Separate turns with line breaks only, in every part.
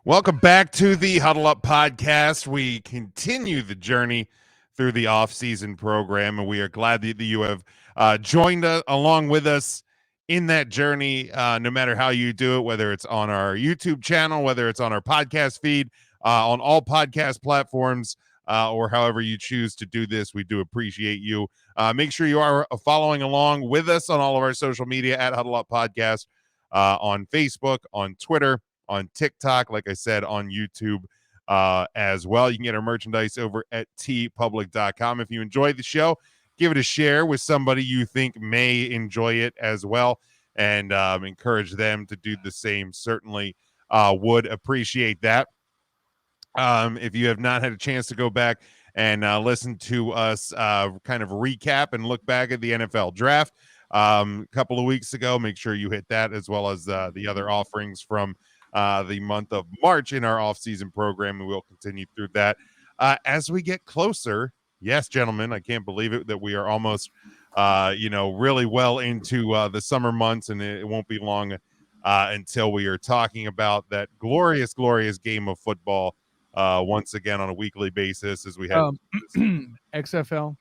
Welcome back to the Huddle Up Podcast. We continue the journey through the off-season program, and we are glad that you have joined us along with us in that journey, no matter how you do it, whether it's on our YouTube channel, whether it's on our podcast feed, on all podcast platforms, or however you choose to do this. We do appreciate you. Make sure you are following along with us on all of our social media at Huddle Up Podcast, on Facebook, on Twitter, on TikTok, like I said, on YouTube as well. You can get our merchandise over at tpublic.com. If you enjoy the show, give it a share with somebody you think may enjoy it as well, and encourage them to do the same. Certainly would appreciate that. If you have not had a chance to go back and listen to us kind of recap and look back at the NFL draft a couple of weeks ago, make sure you hit that, as well as the other offerings from the month of March in our off-season program, and we'll continue through that as we get closer. Yes, gentlemen, I can't believe it that we are almost, really well into the summer months, and it won't be long until we are talking about that glorious, glorious game of football once again on a weekly basis as we have
XFL.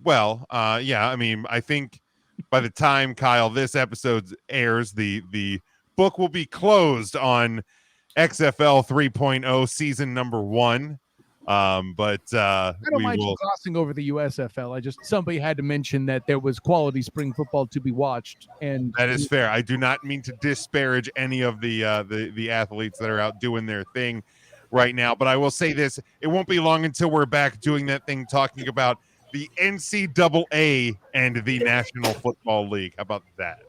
Well, yeah, I mean, I think by the time, Kyle, this episode airs, the book will be closed on XFL 3.0 season number 1. But
I don't mind you glossing over the USFL. Somebody had to mention that there was quality spring football to be watched, and
that is fair. I do not mean to disparage any of the athletes that are out doing their thing right now, but I will say this: it won't be long until we're back doing that thing, talking about the NCAA and the National Football League. How about that?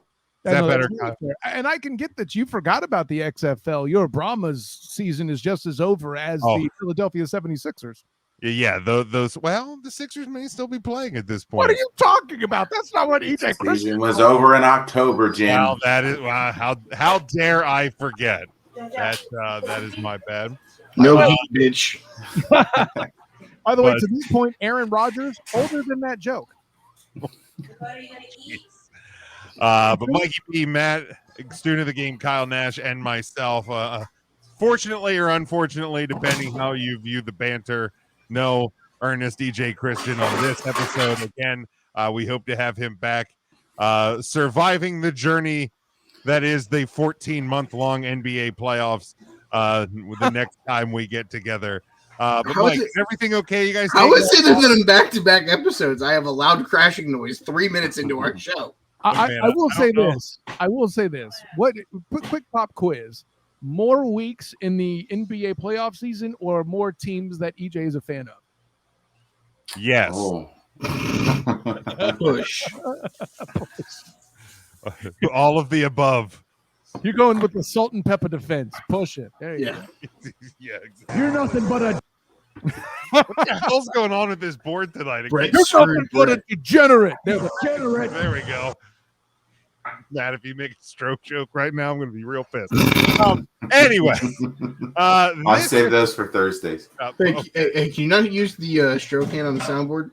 Is that better?
Really, and I can get that you forgot about the XFL. Your Brahmas season is just as over as the Philadelphia 76ers.
Yeah, those. Well, the Sixers may still be playing at this point.
What are you talking about? That's not what EJ Christian
season was over in October, Jim.
Well, that is how dare I forget? That is my bad.
No, bitch.
By the way, to this point, Aaron Rodgers older than that joke.
What are you gonna eat? But Mikey P, Matt, student of the game, Kyle Nash, and myself, fortunately or unfortunately, depending how you view the banter, no Ernest DJ Christian on this episode. Again, we hope to have him back, surviving the journey that is the 14-month-long NBA playoffs the next time we get together. But Mike, is everything okay? You guys?
How is it that in back-to-back episodes I have a loud crashing noise 3 minutes into our show?
I will say this. I will say this. Quick pop quiz. More weeks in the NBA playoff season or more teams that EJ is a fan of?
Yes.
Oh. Push.
All of the above.
You're going with the salt and pepper defense. Push it. There you go.
Yeah, exactly.
You're nothing but a
what the hell's going on with this board tonight?
You're nothing but a degenerate. There
we go. Matt, if you make a stroke joke right now, I'm going to be real pissed. Anyway,
I'll save those for Thursdays.
Hey, can you not use the stroke hand on the soundboard?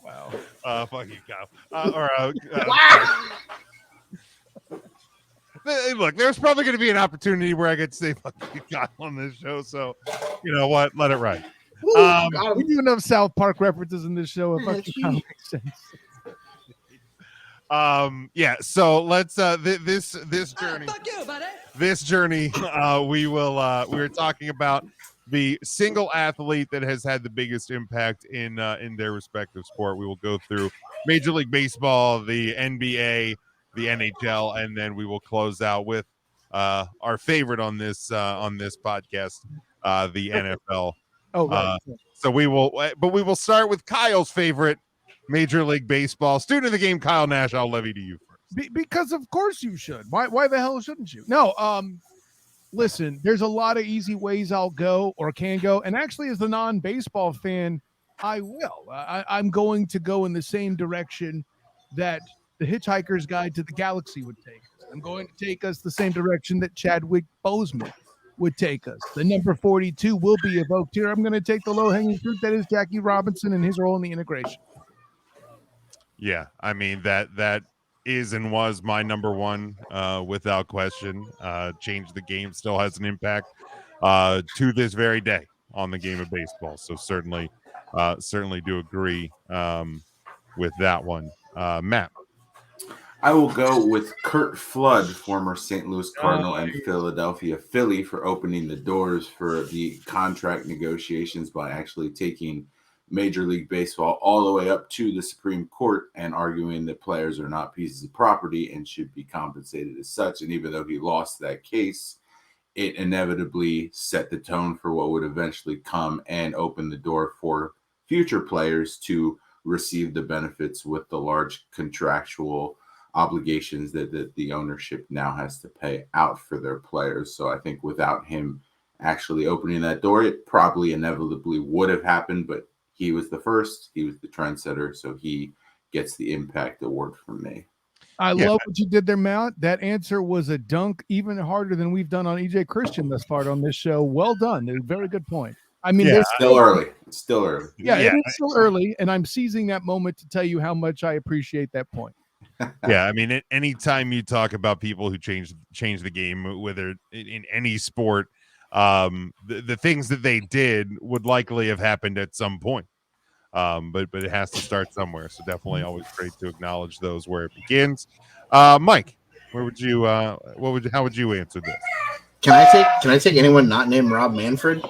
Wow. Fuck you, Kyle.
Wow.
Look, there's probably going to be an opportunity where I get to say fuck you, Kyle, on this show. So, you know what? Let it ride.
We do enough South Park references in this show. It makes sense.
Yeah, so let's this journey
fuck you, buddy.
This journey we were talking about the single athlete that has had the biggest impact in their respective sport. We will go through Major League Baseball, the NBA, the NHL, and then we will close out with our favorite on this podcast, the NFL.
Oh, right.
So we will start with Kyle's favorite, Major League Baseball. Student of the game, Kyle Nash, I'll levy to you first.
Because of course you should. Why the hell shouldn't you? No, listen, there's a lot of easy ways I'll go or can go. And actually, as the non-baseball fan, I will. I'm going to go in the same direction that the Hitchhiker's Guide to the Galaxy would take us. I'm going to take us the same direction that Chadwick Boseman would take us. The number 42 will be evoked here. I'm going to take the low-hanging fruit that is Jackie Robinson and his role in the integration.
Yeah, I mean that is and was my number one, without question. Changed the game, still has an impact to this very day on the game of baseball. So certainly do agree with that one. Matt.
I will go with Kurt Flood, former St. Louis Cardinal and
Nice.
Philadelphia Philly, for opening the doors for the contract negotiations by actually taking Major League Baseball all the way up to the Supreme Court and arguing that players are not pieces of property and should be compensated as such. And even though he lost that case, it inevitably set the tone for what would eventually come and open the door for future players to receive the benefits with the large contractual obligations that the ownership now has to pay out for their players. So I think without him actually opening that door, it probably inevitably would have happened, but he was the first, he was the trendsetter, so he gets the impact award from me.
I love what you did there, Matt. That answer was a dunk, even harder than we've done on EJ Christian thus far on this show. Well done. A very good point. I mean,
it's still early. It's still early.
Yeah, it is still early, and I'm seizing that moment to tell you how much I appreciate that point.
Yeah, I mean, anytime you talk about people who change the game, whether in any sport, the things that they did would likely have happened at some point. But it has to start somewhere. So definitely always great to acknowledge those where it begins. Mike, how would you answer this?
Can I take anyone not named Rob Manfred?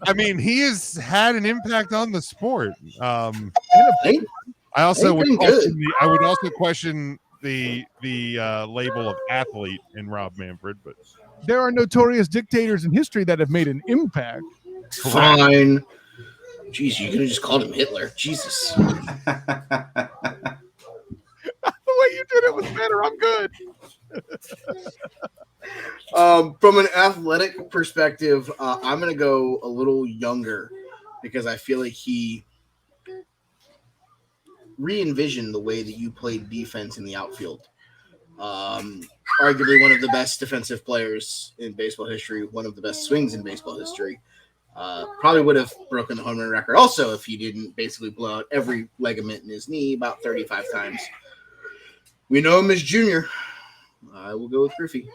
I mean, he has had an impact on the sport. I would also question the label of athlete in Rob Manfred, but
there are notorious dictators in history that have made an impact.
Fine. Jeez, you could have just called him Hitler. Jesus.
The way you did it was better. I'm good.
From an athletic perspective, I'm going to go a little younger because I feel like he re-envisioned the way that you played defense in the outfield. Arguably one of the best defensive players in baseball history, one of the best swings in baseball history. Probably would have broken the home run record also if he didn't basically blow out every ligament in his knee about 35 times. We know him as Junior. I will go with Griffey.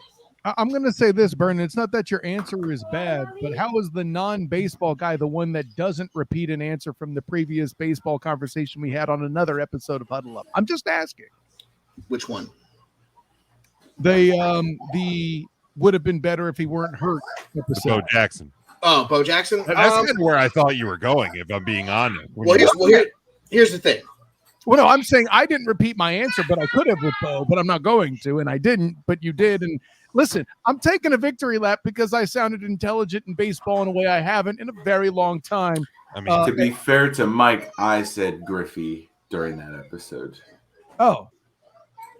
I'm going to say this, Vernon. It's not that your answer is bad, but how is the non-baseball guy the one that doesn't repeat an answer from the previous baseball conversation we had on another episode of Huddle Up? I'm just asking.
Which one?
The would have been better if he weren't hurt episode.
Bo Jackson.
Oh, Bo Jackson?
That's kind of where I thought you were going, if I'm being honest.
Here's the thing.
Well, no, I'm saying I didn't repeat my answer, but I could have with Bo, but I'm not going to, and I didn't, but you did. And listen, I'm taking a victory lap because I sounded intelligent in baseball in a way I haven't in a very long time.
I mean, to be fair to Mike, I said Griffey during that episode.
Oh,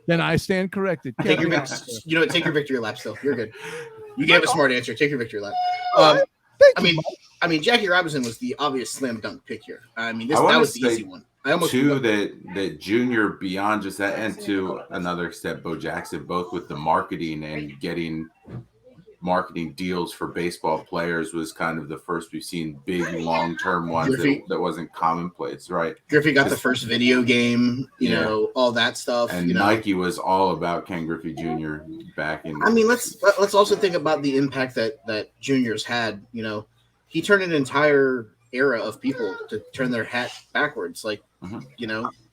then I stand corrected.
Take your victory lap still. You're good. You gave a smart answer. Take your victory lap. I mean, Jackie Robinson was the obvious slam dunk pick here. I mean, that was the easy one.
That Junior, beyond just that, and to another extent, Bo Jackson, both with the marketing and getting marketing deals for baseball players, was kind of the first we've seen big long-term ones that wasn't commonplace, right?
Griffey got the first video game, you know, all that stuff.
And Nike was all about Ken Griffey Jr. back in.
I mean, let's also think about the impact that Junior's had. You know, he turned an entire era of people to turn their hat backwards, like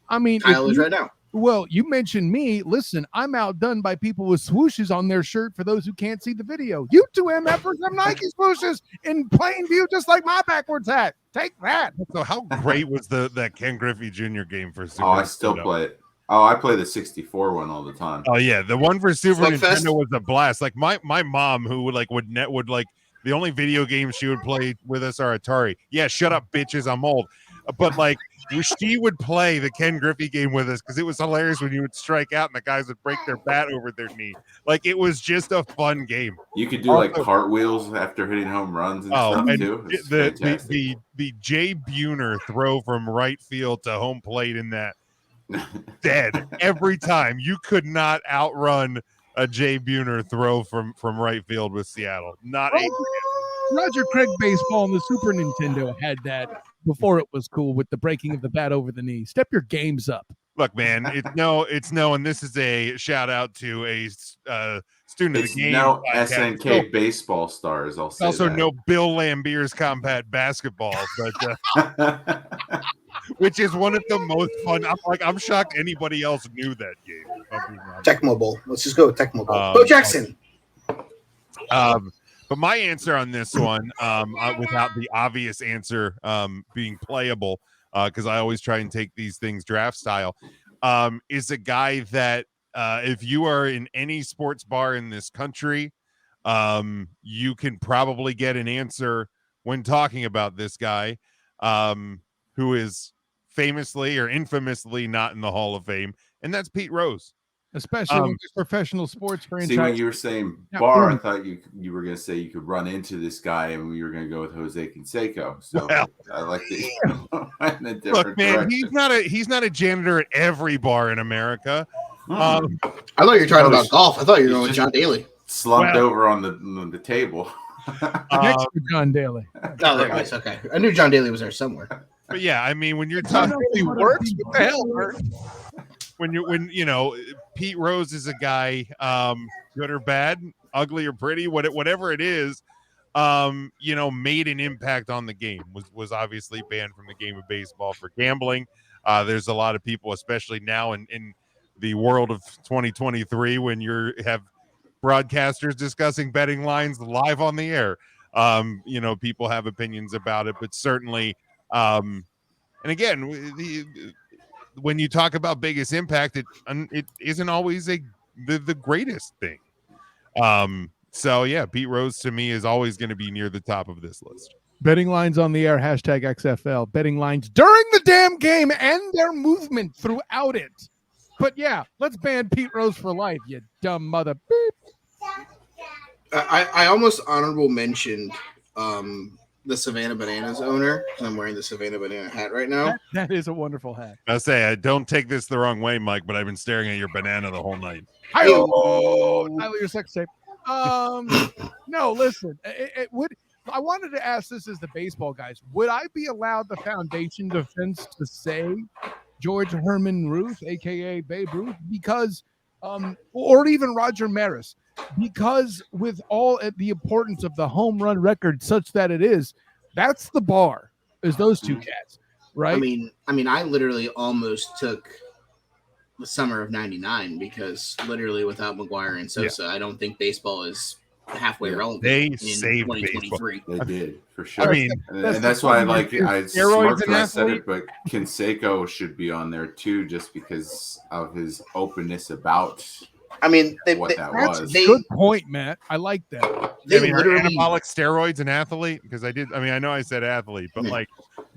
I mean,
Kyle is right now.
Well, you mentioned me. Listen, I'm outdone by people with swooshes on their shirt. For those who can't see the video, you two MFers have Nike swooshes in plain view, just like my backwards hat. Take that.
So, how great was that Ken Griffey Jr. game for Super Nintendo?
I still play it. Oh, I play the 64 one all the time.
Oh yeah, the one for Super Nintendo was a blast. Like my mom, who would the only video games she would play with us are Atari. Yeah, shut up, bitches. I'm old. But like she would play the Ken Griffey game with us because it was hilarious when you would strike out and the guys would break their bat over their knee. Like it was just a fun game.
You could do like cartwheels after hitting home runs and stuff too.
The Jay Buhner throw from right field to home plate in that dead every time. You could not outrun a Jay Buhner throw from right field with Seattle. Roger
Craig baseball on the Super Nintendo had that before it was cool with the breaking of the bat over the knee. Step your games up.
Look, man, it's no, and this is a shout out to a student of
It's
the game.
no
podcast.
SNK baseball stars. I'll say
Also,
that.
no Bill Lambier's combat basketball, but which is one of the most fun. I'm shocked anybody else knew that game. if I'm being honest.
Tecmo Bowl. Let's just go with Tecmo Bowl. Bo Jackson.
But my answer on this one, without the obvious answer being playable, because I always try and take these things draft style, is a guy that if you are in any sports bar in this country, you can probably get an answer when talking about this guy, who is famously or infamously not in the Hall of Fame, and that's Pete Rose.
Especially with this professional sports franchise.
See, when you were saying bar, I thought you were going to say you could run into this guy, and we were going to go with Jose Canseco. So I like the in a different
look, man,
direction.
he's not a janitor at every bar in America.
I thought you were talking about golf. I thought you were going with John Daly.
Slumped over on the table.
Next to John Daly.
Oh, there it is. Okay, I knew John Daly was there somewhere.
But yeah, I mean, when you're
John
talking,
Daly works. What the hell, Bert?
when Pete Rose is a guy, good or bad, ugly or pretty, whatever it is, made an impact on the game. Was obviously banned from the game of baseball for gambling. There's a lot of people, especially now in the world of 2023, when you have broadcasters discussing betting lines live on the air. People have opinions about it, but certainly, and again, when you talk about biggest impact, it isn't always the greatest thing. So yeah, Pete Rose to me is always going to be near the top of this list.
Betting lines on the air, hashtag XFL. Betting lines during the damn game and their movement throughout it. But yeah, let's ban Pete Rose for life, you dumb mother. Beep.
I almost honorable mentioned the Savannah Bananas owner, because I'm wearing the Savannah Banana hat right now.
That is a wonderful hat.
I say, I don't take this the wrong way, Mike, but I've been staring at your banana the whole night.
Tyler, your sex tape. No, listen. I wanted to ask this as the baseball guys. Would I be allowed the foundation defense to say George Herman Ruth, aka Babe Ruth, because or even Roger Maris, because with all the importance of the home run record such that it is, that's the bar, is those two cats, right?
I mean, I literally almost took the summer of '99 because literally without McGuire and Sosa, I don't think baseball is halfway relevant.
They
in
saved
2023.
They did, for sure.
I mean,
and that's why I
steroids
smirked when I said
athlete.
it, but Canseco should be on there too, just because of his openness about
I mean,
what that was.
Good point, Matt. I like that.
Are
literally
anabolic steroids an athlete? Because I know I said athlete, but like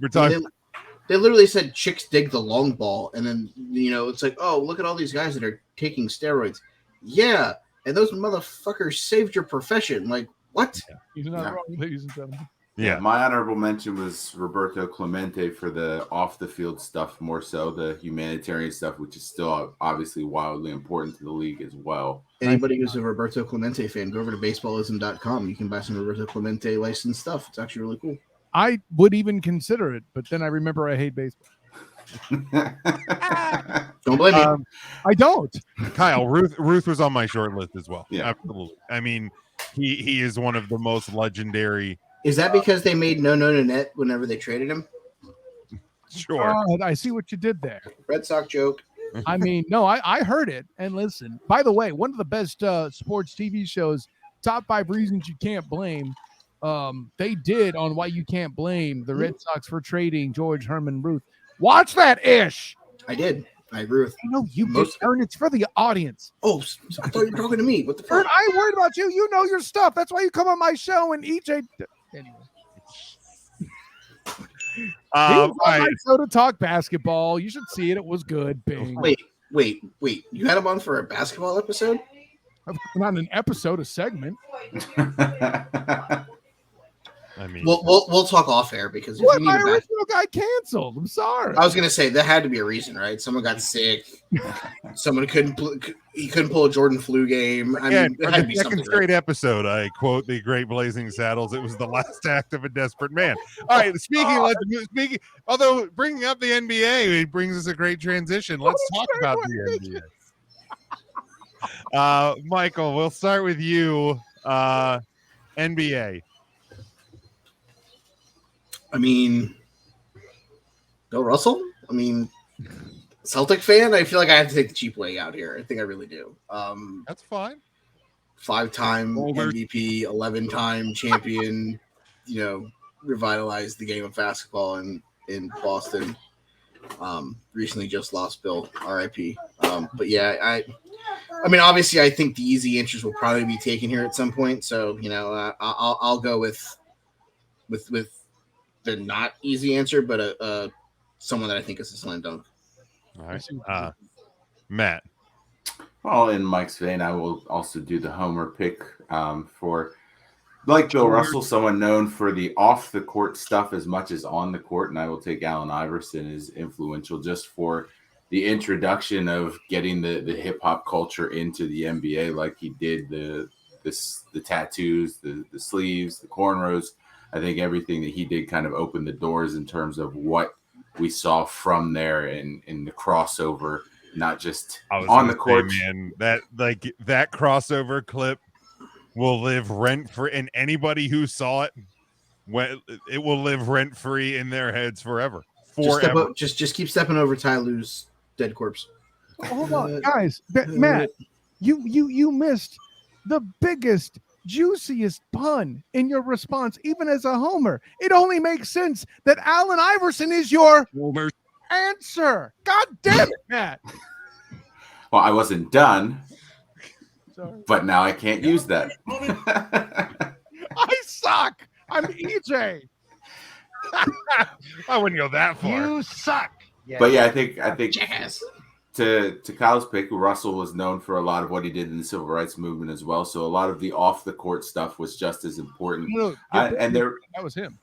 we're talking.
They literally said chicks dig the long ball, and then it's like, oh, look at all these guys that are taking steroids. Yeah, and those motherfuckers saved your profession. Like what?
He's not wrong, ladies and gentlemen.
Yeah,
my honorable mention was Roberto Clemente for the off the field stuff, more so the humanitarian stuff, which is still obviously wildly important to the league as well.
Anybody who's a Roberto Clemente fan, go over to baseballism.com. You can buy some Roberto Clemente licensed stuff. It's actually really cool.
I would even consider it, but then I remember I hate baseball.
Don't blame me.
I don't.
Kyle, Ruth was on my short list as well.
Yeah,
absolutely. I mean, he is one of the most legendary.
Is that because they made no net whenever they traded him?
Sure.
I see what you did there.
Red Sox joke.
I mean, no, I heard it. And listen, by the way, one of the best sports TV shows, Top 5 Reasons You Can't Blame, they did on Why You Can't Blame the Red Sox for trading George Herman Ruth. Watch that ish.
I did. I agree with
you. No, you did, Aaron. It's for the audience.
Oh, I thought you were talking to me. What the fuck?
Aaron, I ain't worried about you. You know your stuff. That's why you come on my show and EJ. Anyway. He was on my show to talk basketball. You should see it. It was good. Bing.
Wait. You had him on for a basketball episode?
Not an episode, a segment.
I mean,
we'll talk off air because if
What?
you
My
need a back,
original guy canceled. I'm sorry.
I was gonna say that had to be a reason, right? Someone got sick. Someone couldn't pull a Jordan flu game. I
again,
mean, it
for
had
the
to be
second
something.
straight
Right?
episode, I quote the Great Blazing Saddles. It was the last act of a desperate man. All right, speaking. Although bringing up the NBA, it brings us a great transition. Let's talk about the NBA. Michael, we'll start with you. NBA.
I mean, Bill Russell. I mean, Celtic fan. I feel like I have to take the cheap way out here. I think I really do.
That's fine.
5-time
Over.
MVP, 11-time champion. Revitalized the game of basketball in Boston. Recently just lost Bill, R.I.P. But yeah, I mean, obviously, I think the easy answers will probably be taken here at some point. So I'll go with the not easy answer, but someone that I think is a slam dunk.
All right, Matt.
Well, in Mike's vein, I will also do the homer pick for, like Bill Russell, someone known for the off the court stuff as much as on the court, and I will take Allen Iverson as influential just for the introduction of getting the hip hop culture into the NBA, like he did the tattoos, the sleeves, the cornrows. I think everything that he did kind of opened the doors in terms of what we saw from there in the crossover, not just on the court.
Man, that crossover clip will live rent free, and anybody who saw it, it will live rent free in their heads forever.
Just keep stepping over Ty Lue's dead corpse.
Hold on, guys. Matt, you missed the biggest, juiciest pun in your response, even as a homer. It only makes sense that Allen Iverson is your answer. God damn it, Matt.
Well, I wasn't done,
Sorry.
but now I can't use that.
I suck. I'm EJ.
I wouldn't go that far.
You suck.
Yeah. But yeah, I think
Jazz.
to Kyle's pick, Russell was known for a lot of what he did in the civil rights movement as well. So a lot of the off the court stuff was just as important.
That was him.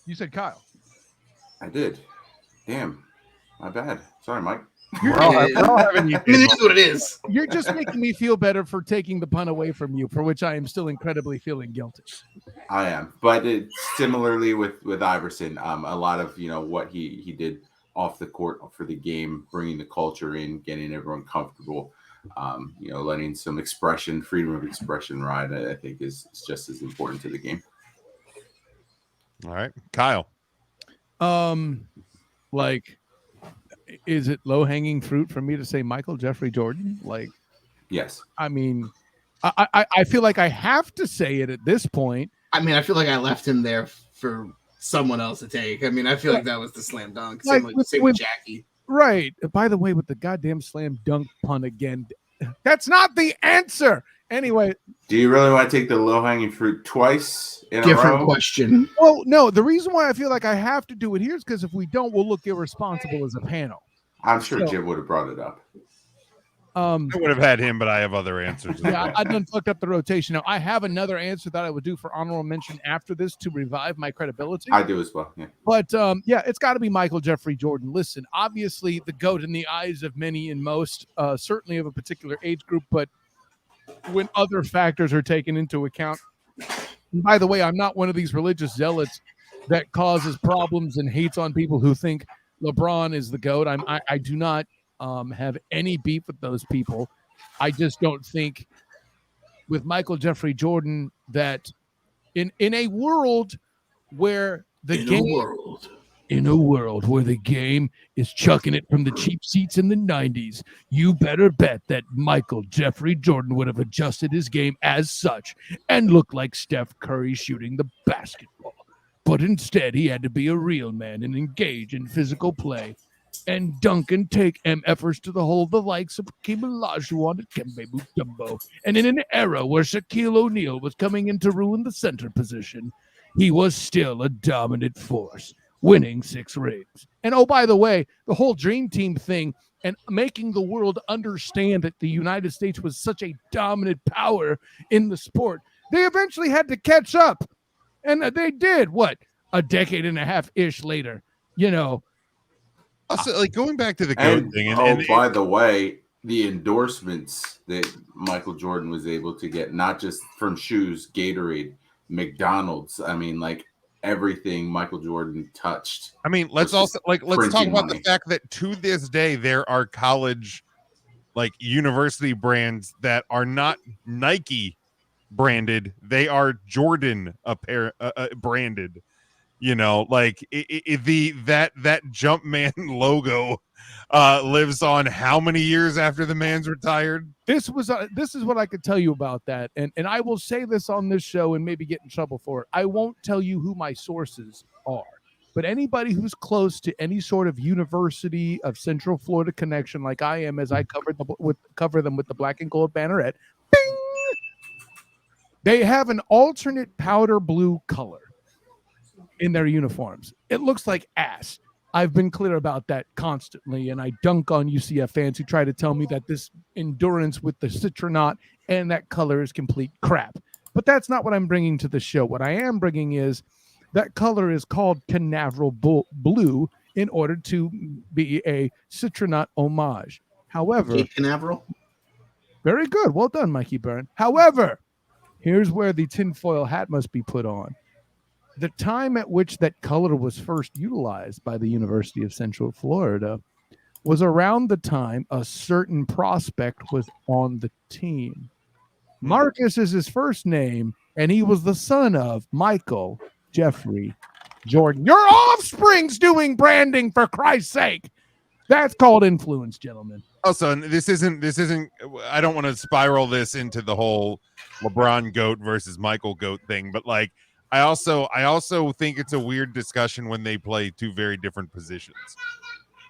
You said Kyle.
I did. Damn, my bad. Sorry, Mike.
It is what it is.
You're just making me feel better for taking the pun away from you, for which I am still incredibly feeling guilty.
I am, but similarly with Iverson, a lot of what he did off the court for the game, bringing the culture in, getting everyone comfortable, letting some freedom of expression ride, I think is just as important to the game.
All right, Kyle.
Is it low-hanging fruit for me to say Michael Jeffrey Jordan?
Yes.
I mean, I feel like I have to say it at this point.
I mean, I feel like I left him there for someone else to take. I mean, I feel like that was the slam dunk. Same with Jackie.
Right. By the way, with the goddamn slam dunk pun again, that's not the answer. Anyway.
Do you really want to take the low-hanging fruit twice in a row?
Different question.
Well, no. The reason why I feel like I have to do it here is because if we don't, we'll look irresponsible as a panel.
I'm sure Jim would have brought it up.
I would have had him, but I have other answers.
Yeah, I done fucked up the rotation. Now, I have another answer that I would do for honorable mention after this to revive my credibility.
I do as well, yeah.
But, it's got to be Michael Jeffrey Jordan. Listen, obviously the GOAT in the eyes of many and most, certainly of a particular age group, but when other factors are taken into account. And by the way, I'm not one of these religious zealots that causes problems and hates on people who think LeBron is the GOAT. I do not have any beef with those people. I just don't think with Michael Jeffrey Jordan that in a world where in a world where the game is chucking it from the cheap seats in the 90s, you better bet that Michael Jeffrey Jordan would have adjusted his game as such and looked like Steph Curry shooting the basketball. But instead, he had to be a real man and engage in physical play and dunk and take MFers to the hole, the likes of Hakeem Olajuwon and Kembe Mutombo. And in an era where Shaquille O'Neal was coming in to ruin the center position, he was still a dominant force, winning 6 rings. And oh, by the way, the whole Dream Team thing and making the world understand that the United States was such a dominant power in the sport, They eventually had to catch up, and they did. What, a decade and a half ish later,
Also, like going back to the goat
And
thing,
by the way, the endorsements that Michael Jordan was able to get, not just from shoes, Gatorade, McDonald's. I mean, like everything Michael Jordan touched.
I mean, let's
was
talk
printing
about
money.
the fact that to this day there are college, like university brands that are not Nike branded; they are Jordan branded. Like that Jumpman logo lives on how many years after the man's retired?
This is what I could tell you about that, and I will say this on this show and maybe get in trouble for it. I won't tell you who my sources are, but anybody who's close to any sort of University of Central Florida connection, like I am, as I cover them with the black and gold banneret, bing, they have an alternate powder blue color in their uniforms. It looks like ass. I've been clear about that constantly, and I dunk on UCF fans who try to tell me that this endurance with the citronaut and that color is complete crap. But that's not what I'm bringing to the show. What I am bringing is that color is called Canaveral blue in order to be a citronaut homage. However,
Canaveral.
Very good. Well done, Mikey Byrne. However, here's where the tinfoil hat must be put on. The time at which that color was first utilized by the University of Central Florida was around the time a certain prospect was on the team. Marcus is his first name, and he was the son of Michael Jeffrey Jordan. Your offspring's doing branding, for Christ's sake. That's called influence, gentlemen.
Also, and this isn't. I don't want to spiral this into the whole LeBron GOAT versus Michael GOAT thing, but like, I also think it's a weird discussion when they play two very different positions.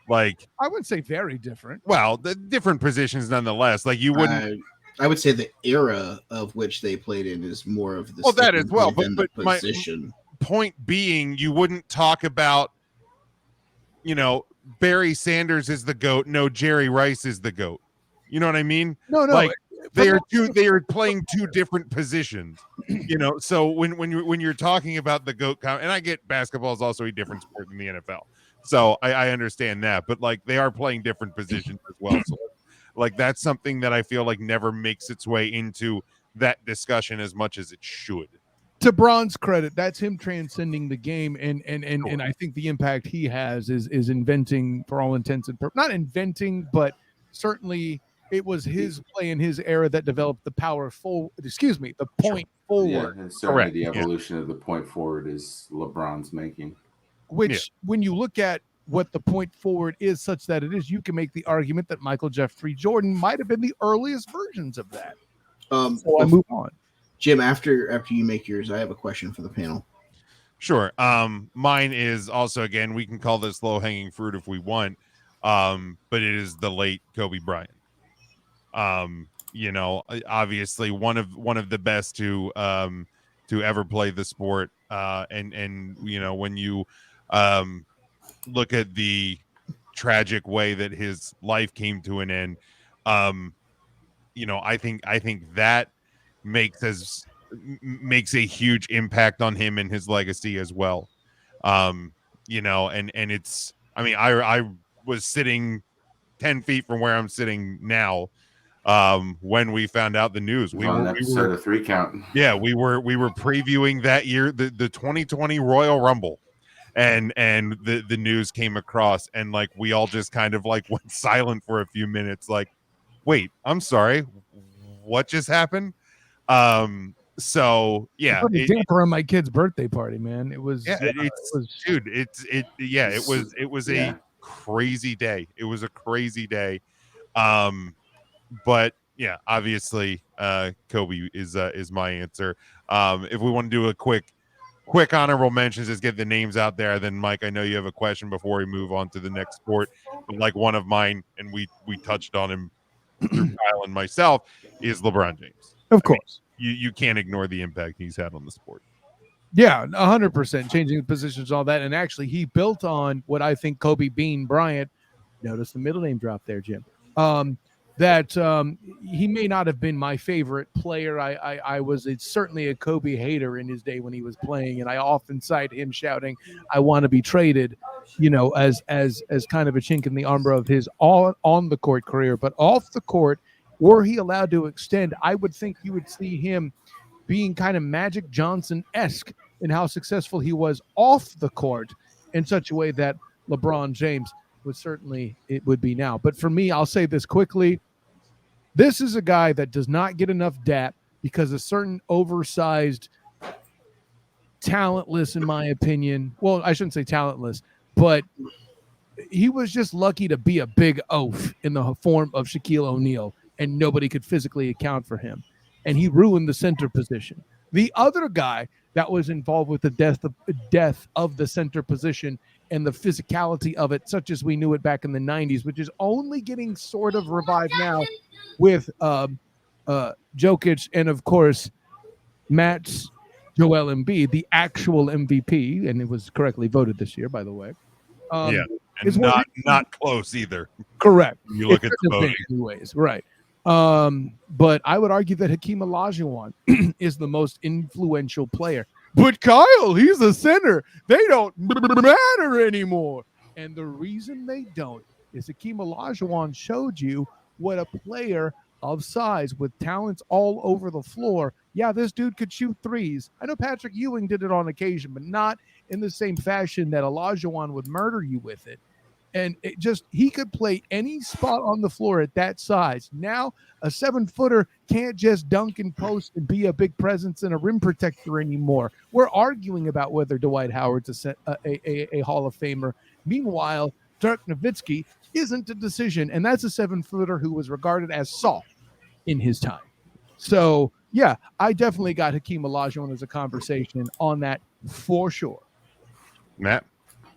Like,
I wouldn't say very different.
Well, the different positions nonetheless. Like, you wouldn't.
I would say the era of which they played in is more of the
that as well. But
position.
My point being, you wouldn't talk about, Barry Sanders is the GOAT. No, Jerry Rice is the GOAT. You know what I mean?
No.
Like, they are playing two different positions. So when you're talking about the GOAT, and I get basketball is also a different sport than the NFL. So I understand that, but like they are playing different positions as well. So like that's something that I feel like never makes its way into that discussion as much as it should.
To Braun's credit, that's him transcending the game, and I think the impact he has is inventing, for all intents and purposes, not inventing, but certainly it was his play in his era that developed the point forward.
Yeah, and certainly the evolution of the point forward is LeBron's making.
Which, when you look at what the point forward is, such that it is, you can make the argument that Michael Jeffrey Jordan might have been the earliest versions of that. So I move on.
Jim, after you make yours, I have a question for the panel.
Sure. Mine is also, again, we can call this low-hanging fruit if we want, but it is the late Kobe Bryant. Obviously one of the best to ever play the sport. And when you look at the tragic way that his life came to an end, I think that makes a huge impact on him and his legacy as well. And it's, I was sitting 10 feet from where I'm sitting now when we found out the news. We were
episode of 3 Count.
Yeah, we were previewing that year, the 2020 Royal Rumble, and the news came across, and like we all just kind of like went silent for a few minutes, like, wait, I'm sorry, what just happened? So yeah,
put a damper on my kid's birthday party, man. It was
a crazy day. It was a crazy day. But yeah, obviously, Kobe is my answer. If we want to do a quick honorable mentions, just get the names out there. Then, Mike, I know you have a question before we move on to the next sport. But like one of mine, and we touched on him through Kyle and myself, is LeBron James.
Of course,
you can't ignore the impact he's had on the sport.
Yeah, 100%, changing the positions, all that, and actually, he built on what I think Kobe Bean Bryant. Notice the middle name drop there, Jim. that he may not have been my favorite player. I was certainly a Kobe hater in his day when he was playing, and I often cite him shouting, "I want to be traded," as kind of a chink in the armor of his on the court career. But off the court, were he allowed to extend, I would think you would see him being kind of Magic Johnson-esque in how successful he was off the court in such a way that LeBron James it would be now. But for me, I'll say this quickly. This is a guy that does not get enough dap because a certain oversized, talentless, in my opinion. Well, I shouldn't say talentless, but he was just lucky to be a big oaf in the form of Shaquille O'Neal, and nobody could physically account for him. And he ruined the center position. The other guy that was involved with the death of the center position and the physicality of it, such as we knew it back in the 90s, which is only getting sort of revived now with Jokic and, of course, Matt's Joel Embiid, the actual MVP, and it was correctly voted this year, by the way.
And not close either.
Correct.
You look at the voting.
Anyways, right. But I would argue that Hakeem Olajuwon is the most influential player. But Kyle, he's a center. They don't matter anymore. And the reason they don't is Hakeem Olajuwon showed you what a player of size with talents all over the floor. Yeah, this dude could shoot threes. I know Patrick Ewing did it on occasion, but not in the same fashion that Olajuwon would murder you with it. And he could play any spot on the floor at that size. Now, a 7-footer can't just dunk and post and be a big presence and a rim protector anymore. We're arguing about whether Dwight Howard's a Hall of Famer. Meanwhile, Dirk Nowitzki isn't a decision, and that's a 7-footer who was regarded as soft in his time. So, yeah, I definitely got Hakeem Olajuwon as a conversation on that for sure.
Matt?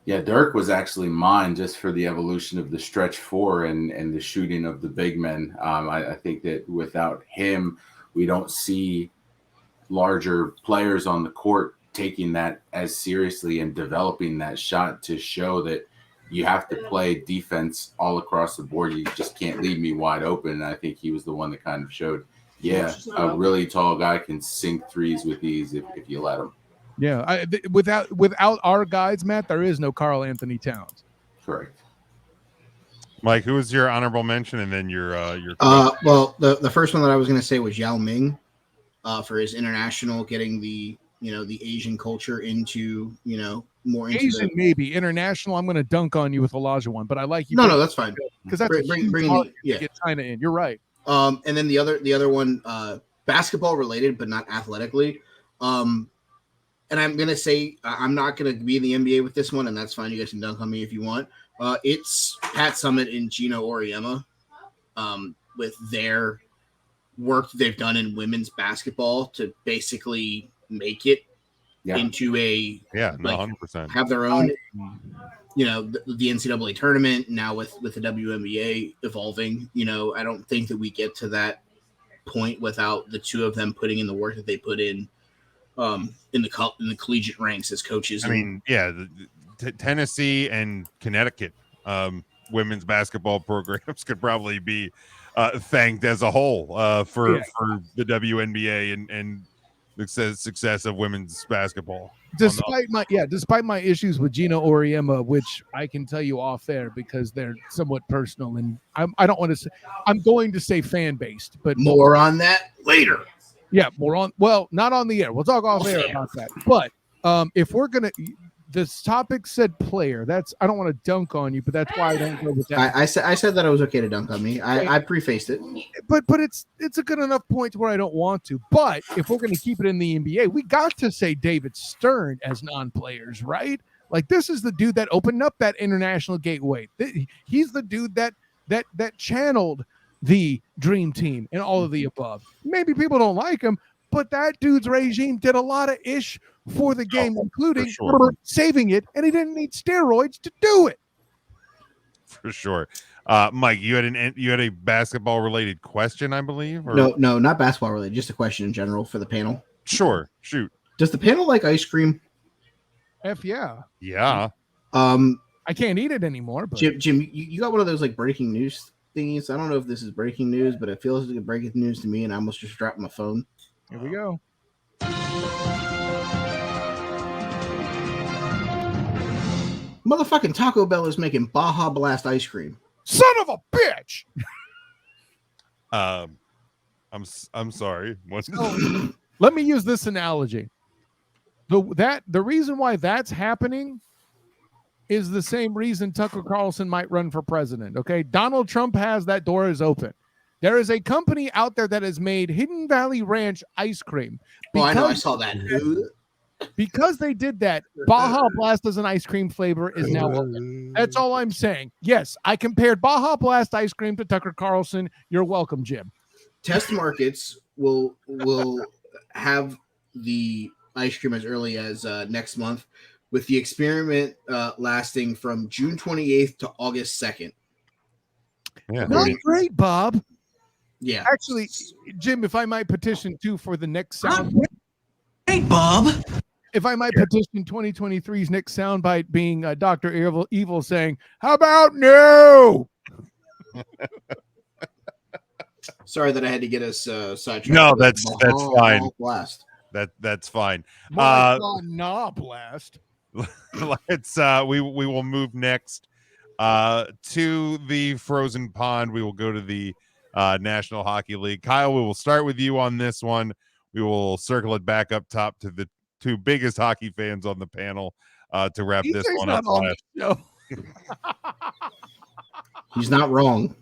Yeah, Dirk was actually mine just for the evolution of the stretch four and the shooting of the big men. I think that without him, we don't see larger players on the court taking that as seriously and developing that shot to show that you have to play defense all across the board. You just can't leave me wide open. And I think he was the one that kind of showed, a really tall guy can sink threes with ease if you let him.
Yeah, without our guys, Matt, there is no Karl Anthony Towns.
Correct.
Mike, who was your honorable mention, and then your
well, the first one that I was going to say was Yao Ming, for his international, getting the Asian culture into more into
Asian, maybe international. I'm going to dunk on you with Olajuwon, but I like you.
No, that's fine
because that's
bring
get China in. You're right.
And then the other one, basketball related, but not athletically. And I'm going to say I'm not going to be in the NBA with this one, and that's fine. You guys can dunk on me if you want. It's Pat Summitt and Gino Auriemma, with their work they've done in women's basketball to basically make it into
100%.
Have their own, the NCAA tournament now with the WNBA evolving. I don't think that we get to that point without the two of them putting in the work that they put in the collegiate ranks as coaches.
I mean, Tennessee and Connecticut women's basketball programs could probably be thanked as a whole for the WNBA and the success of women's baskbasketball.
Despite my issues with Gino Auriemma, which I can tell you off air because they're somewhat personal, and I don't want to say, I'm going to say fan based, but
more on that later.
Yeah, not on the air. We'll talk off air about that. But if we're gonna, this topic said player. I don't want to dunk on you, but that's why I don't go with that.
I said that it was okay to dunk on me. I prefaced it.
But it's a good enough point to where I don't want to. But if we're gonna keep it in the NBA, we got to say David Stern as non-players, right? Like, this is the dude that opened up that international gateway. He's the dude that channeled the dream team and all of the above. Maybe people don't like him, but that dude's regime did a lot of ish for the game, including saving it, and he didn't need steroids to do it.
For sure. Mike, you had a basketball related question, I believe? Or?
No, not basketball related, just a question in general for the panel.
Sure, shoot.
Does the panel like ice cream?
F yeah.
Yeah.
I can't eat it anymore, but
Jim, you got one of those like breaking news thingy, so I don't know if this is breaking news, but it feels like breaking news to me, and I almost just dropped my phone.
Here we go.
Motherfucking Taco Bell is making Baja Blast ice cream.
Son of a bitch!
I'm sorry. What?
So, let me use this analogy. The reason why that's happening is the same reason Tucker Carlson might run for president. Okay, Donald Trump has that door is open. There is a company out there that has made Hidden Valley Ranch ice cream.
Oh, I know. I saw that.
Because they did that, Baja Blast as an ice cream flavor is now open. That's all I'm saying. Yes, I compared Baja Blast ice cream to Tucker Carlson. You're welcome, Jim.
Test markets will have the ice cream as early as next month, with the experiment lasting from June 28th to August 2nd.
Yeah.
Not great, Bob.
Yeah.
Actually, Jim, if I might petition too for the next sound.
Hey, Bob.
If I might petition 2023's next soundbite being Dr. Evil saying, "How about no?"
Sorry that I had to get us sidetracked.
No, that's fine.
Blast.
That's fine.
My God, nah, blast.
Let's we will move next to the frozen pond. We will go to the National Hockey League. Kyle, we will start with you on this one. We will circle it back up top to the two biggest hockey fans on the panel to wrap this one up.
He's not wrong.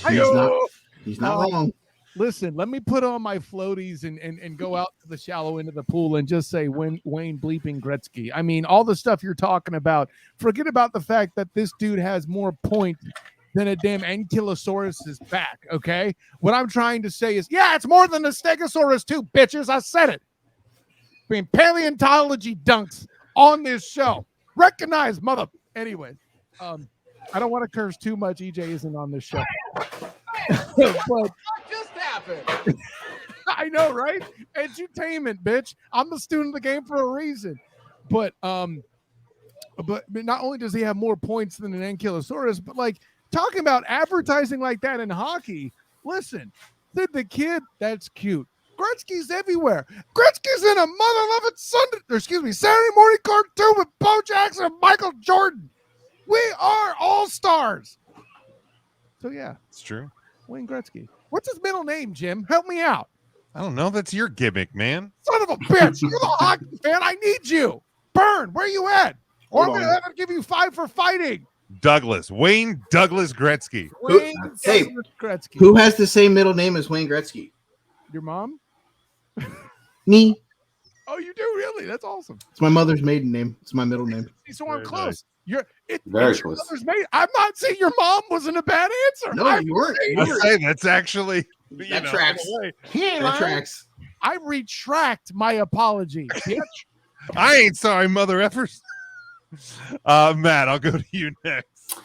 He's not wrong.
Listen, let me put on my floaties and go out to the shallow end of the pool and just say Wayne bleeping Gretzky. I mean, all the stuff you're talking about, forget about the fact that this dude has more points than a damn Ankylosaurus's back, okay? What I'm trying to say is, yeah, it's more than a Stegosaurus too, bitches. I said it. Being paleontology dunks on this show. Recognize, mother. Anyway, I don't want to curse too much. EJ isn't on this show. But what just happened? I know, right? Edutainment, bitch. I'm the student of the game for a reason. But not only does he have more points than an Ankylosaurus, but like talking about advertising like that in hockey. Listen, the kid, that's cute. Gretzky's everywhere. Gretzky's in a mother-loving Saturday morning cartoon with Bo Jackson and Michael Jordan. We are all-stars. So, yeah.
It's true.
Wayne Gretzky. What's his middle name, Jim? Help me out.
I don't know. That's your gimmick, man.
Son of a bitch. You're the hockey fan. I need you. Burn. Where you at? Or I'm going to have to give you 5 for fighting.
Wayne Douglas Gretzky.
Wayne Douglas Gretzky.
Who has the same middle name as Wayne Gretzky?
Your mom?
Me.
Oh, you do really? That's awesome.
It's my mother's maiden name. It's my middle name.
So I'm close.
Nice.
Very
it's
close.
I'm not saying your mom wasn't a bad answer.
No, you weren't.
That's actually
That tracks. That tracks.
I retract my apology, bitch.
I ain't sorry, mother effers. Matt, I'll go to you next.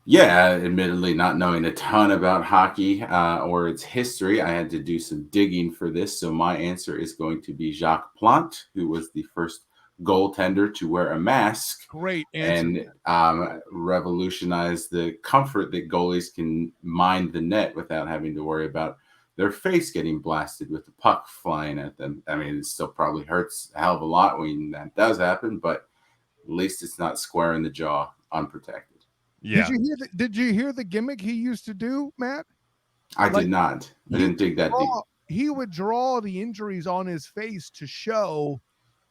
Yeah, admittedly, not knowing a ton about hockey or its history, I had to do some digging for this. So my answer is going to be Jacques Plante, who was the first goaltender to wear a mask.
Great answer.
And revolutionized the comfort that goalies can mind the net without having to worry about their face getting blasted with the puck flying at them. I mean, it still probably hurts a hell of a lot when that does happen, but at least it's not square in the jaw, unprotected.
Yeah.
Did you hear the gimmick he used to do, Matt?
I did not. I didn't dig that deep.
He would draw the injuries on his face to show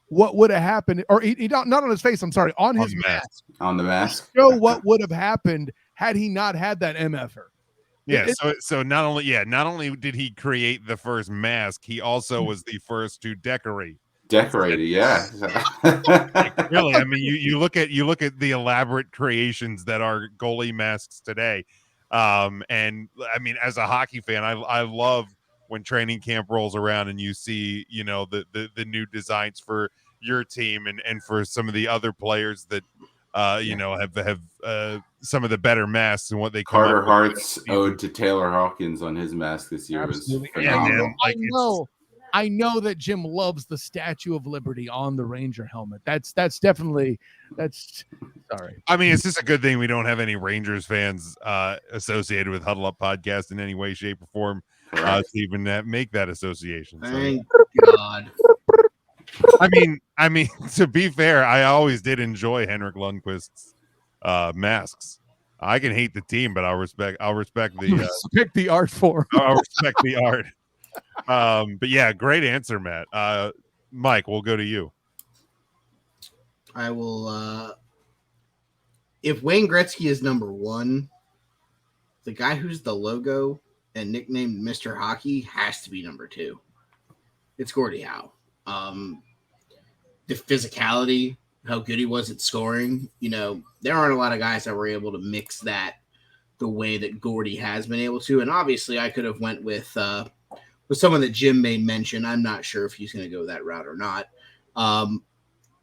what would have happened, or he not on his face. I'm sorry, on his mask.
On the mask.
Show what would have happened had he not had that MFer.
Yeah. So not only did he create the first mask, he also was the first to decorate.
Yeah.
Really, I mean, you look at the elaborate creations that are goalie masks today, and I mean, as a hockey fan, I love when training camp rolls around and you see, you know, the new designs for your team and for some of the other players that you know have some of the better masks and what they
Carter Hart's ode to Taylor Hawkins on his mask this year was phenomenal.
I know. I know that Jim loves the Statue of Liberty on the Ranger helmet. That's definitely sorry.
I mean, it's just a good thing we don't have any Rangers fans associated with Huddle Up Podcast in any way, shape, or form to even make that association. So,
Thank God.
I mean, to be fair, I always did enjoy Henrik Lundqvist's masks. I can hate the team, but I'll respect the
Respect the art form.
I'll respect the art. But yeah, great answer, Matt. Mike, we'll go to you.
I will. If Wayne Gretzky is number one, the guy who's the logo and nicknamed Mr. Hockey has to be number two. It's Gordie Howe. The physicality, how good he was at scoring. There aren't a lot of guys that were able to mix that the way that Gordie has been able to. And obviously, I could have went with someone that Jim made mention. I'm not sure if he's going to go that route or not.